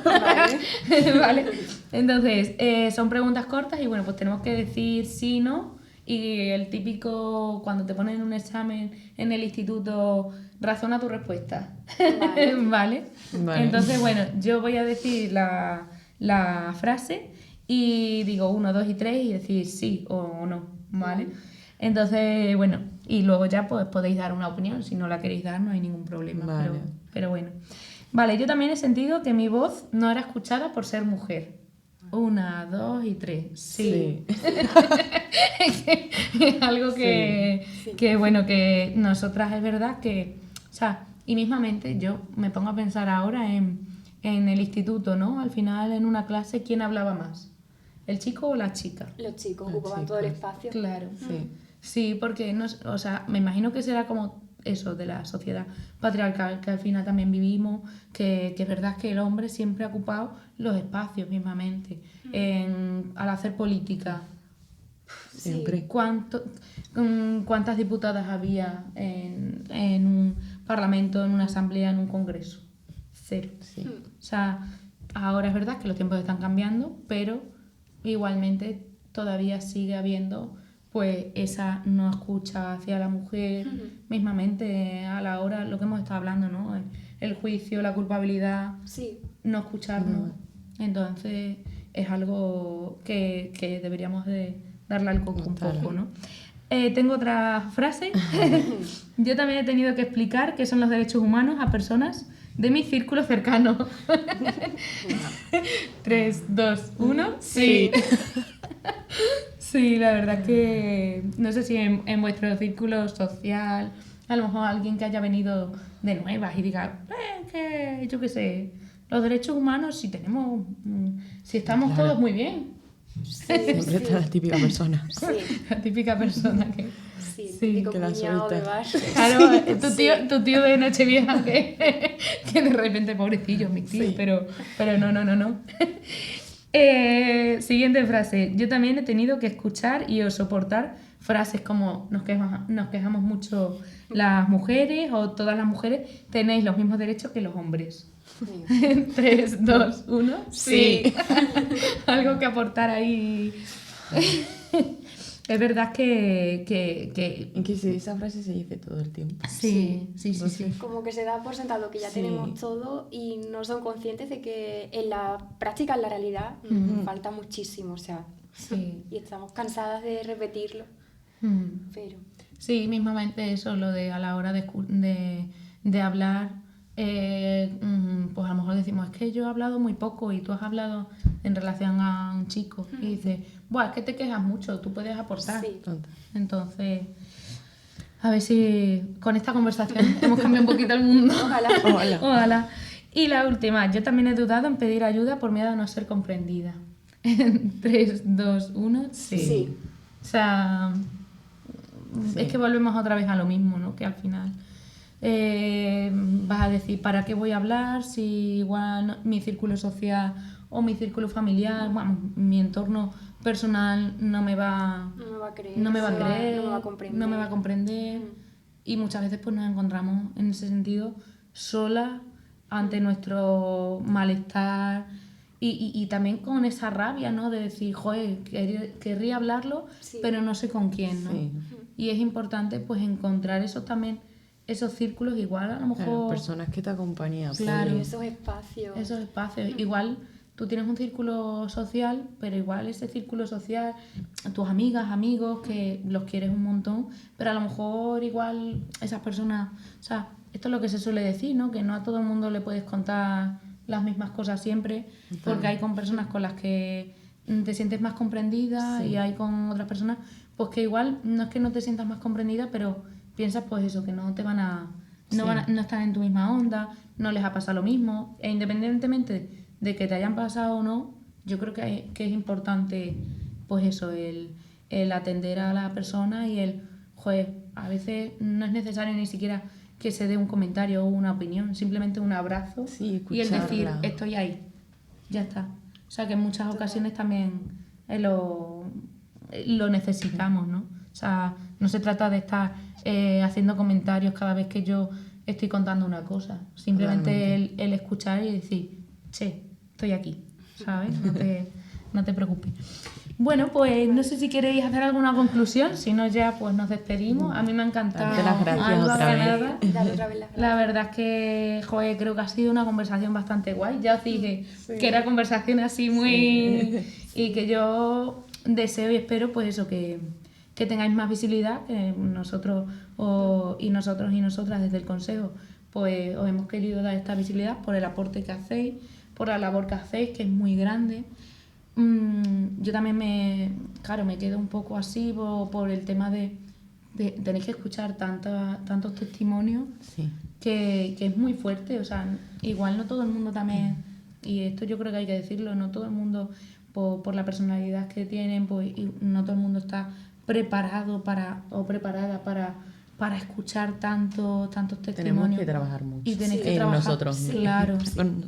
Vale. Entonces, son preguntas cortas y bueno, pues tenemos que decir sí, no. Y el típico, cuando te ponen un examen en el instituto, razona tu respuesta. Vale. Vale. Entonces, bueno, yo voy a decir la frase y digo 1, 2 y 3 y decir sí o no, ¿vale? Entonces, bueno, y luego ya pues podéis dar una opinión, si no la queréis dar no hay ningún problema, Vale. pero bueno. Vale, yo también he sentido que mi voz no era escuchada por ser mujer. 1, 2 y 3. Sí. Es algo que, bueno, que nosotras es verdad que, o sea, y mismamente yo me pongo a pensar ahora en el instituto, ¿no? Al final en una clase, ¿quién hablaba más? ¿El chico o la chica? Los chicos Los ocupaban todo el chicos. espacio. Claro. Sí. Sí, porque no, o sea, me imagino que será como eso de la sociedad patriarcal que al final también vivimos, que es verdad que el hombre siempre ha ocupado los espacios mismamente al hacer política. Siempre. ¿Cuántas diputadas había en un parlamento, en una asamblea, en un congreso? 0. Sí. O sea, ahora es verdad que los tiempos están cambiando, pero igualmente todavía sigue habiendo pues esa no escucha hacia la mujer, mismamente a la hora, lo que hemos estado hablando, ¿no? El juicio, la culpabilidad, Sí. no escucharnos. Entonces es algo que deberíamos de darle al coco un Total. poco, ¿no? Tengo otra frase. Yo también he tenido que explicar qué son los derechos humanos a personas de mi círculo cercano. 3, 2, 1. Sí. Sí, la verdad que no sé si en vuestro círculo social, a lo mejor alguien que haya venido de nuevas y diga, que yo qué sé, los derechos humanos si tenemos, si estamos Claro. todos muy bien. Siempre está la típica persona. Sí, La típica persona que... sí, Sí, típico que la cuñado de suelta. bar. Claro, tu tío de Nochevieja que de repente, pobrecillo, mi tío, Sí. pero no. Siguiente frase. Yo también he tenido que escuchar y o soportar frases como nos quejamos mucho las mujeres o todas las mujeres tenéis los mismos derechos que los hombres. Sí. 3, 2, 1. Sí. Algo que aportar ahí. Es verdad que Y que esa frase se dice todo el tiempo. sí. Como que se da por sentado que ya Sí. tenemos todo y no son conscientes de que en la práctica, en la realidad, falta muchísimo, o sea, Sí. y estamos cansadas de repetirlo, pero Sí, mismamente eso, lo de a la hora de hablar, pues a lo mejor decimos, es que yo he hablado muy poco y tú has hablado en relación a un chico y dices, buah, es que te quejas mucho, tú puedes aportar. sí. Tonta. Entonces, a ver si con esta conversación hemos cambiado un poquito el mundo. Ojalá. Hola. Ojalá. Y la última, yo también he dudado en pedir ayuda por miedo a no ser comprendida. 3, 2, 1, sí. Sí. O sea, Sí. es que volvemos otra vez a lo mismo, ¿no? Que al final vas a decir, ¿para qué voy a hablar? Si igual mi círculo social o mi círculo familiar, bueno, mi entorno personal no me va No me va a creer. no me va a creer, No me va a comprender. no me va a comprender. Y muchas veces pues nos encontramos en ese sentido solas ante nuestro malestar y también con esa rabia, ¿no? De decir, joder, querría hablarlo, Sí. pero no sé con quién, ¿no? Sí. Y es importante pues encontrar esos círculos igual a lo mejor... Claro, personas que te acompañan. Claro. Esos espacios. Esos espacios. Igual tú tienes un círculo social, pero igual ese círculo social, tus amigas, amigos, que los quieres un montón, pero a lo mejor igual esas personas, o sea, esto es lo que se suele decir, ¿no? Que no a todo el mundo le puedes contar las mismas cosas siempre, porque hay con personas con las que te sientes más comprendida y hay con otras personas pues que igual no es que no te sientas más comprendida, pero piensas pues eso, que no te van a no están en tu misma onda, no les ha pasado lo mismo, e independientemente de que te hayan pasado o no, yo creo que es importante pues eso, el atender a la persona y joder, a veces no es necesario ni siquiera que se dé un comentario o una opinión, simplemente un abrazo y el decir, estoy ahí, ya está. O sea que en muchas ocasiones también lo necesitamos, ¿no? O sea, no se trata de estar haciendo comentarios cada vez que yo estoy contando una cosa. Simplemente el escuchar y decir, che, estoy aquí, ¿sabes? No te preocupes. Bueno, pues no sé si queréis hacer alguna conclusión, si no ya pues nos despedimos. A mí me ha encantado. Darte las gracias otra vez. La verdad es que, joder, creo que ha sido una conversación bastante guay. Ya os dije que era conversación así muy... Y que yo deseo y espero pues eso, que tengáis más visibilidad, que nosotros y nosotras desde el Consejo pues os hemos querido dar esta visibilidad por el aporte que hacéis, por la labor que hacéis, que es muy grande. Yo también me quedo un poco así por el tema de tenéis que escuchar tantos testimonios que es muy fuerte, o sea, igual no todo el mundo también, y esto yo creo que hay que decirlo, no todo el mundo por la personalidad que tienen, pues y no todo el mundo está preparado preparada para escuchar tantos testimonios. Tenemos que trabajar mucho. Y tenéis que trabajar nosotros mismos. Claro.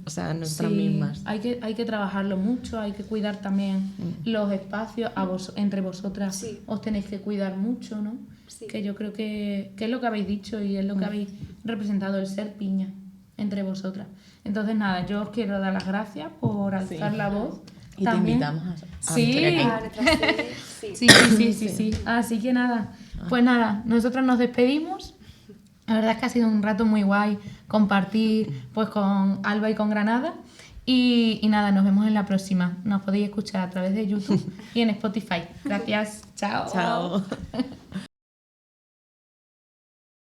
O sea, nosotras mismas. Hay que trabajarlo mucho, hay que cuidar también los espacios. Entre vosotras os tenéis que cuidar mucho, ¿no? Sí. Que yo creo que es lo que habéis dicho y es lo que habéis representado, el ser piña entre vosotras. Entonces, nada, yo os quiero dar las gracias por alzar la voz. Y también. te invitamos a Sí. Así que nada, pues nada, nosotros nos despedimos. La verdad es que ha sido un rato muy guay compartir pues con Alba y con Granada. Y nada, nos vemos en la próxima. Nos podéis escuchar a través de YouTube y en Spotify. Gracias. Chao. Chao.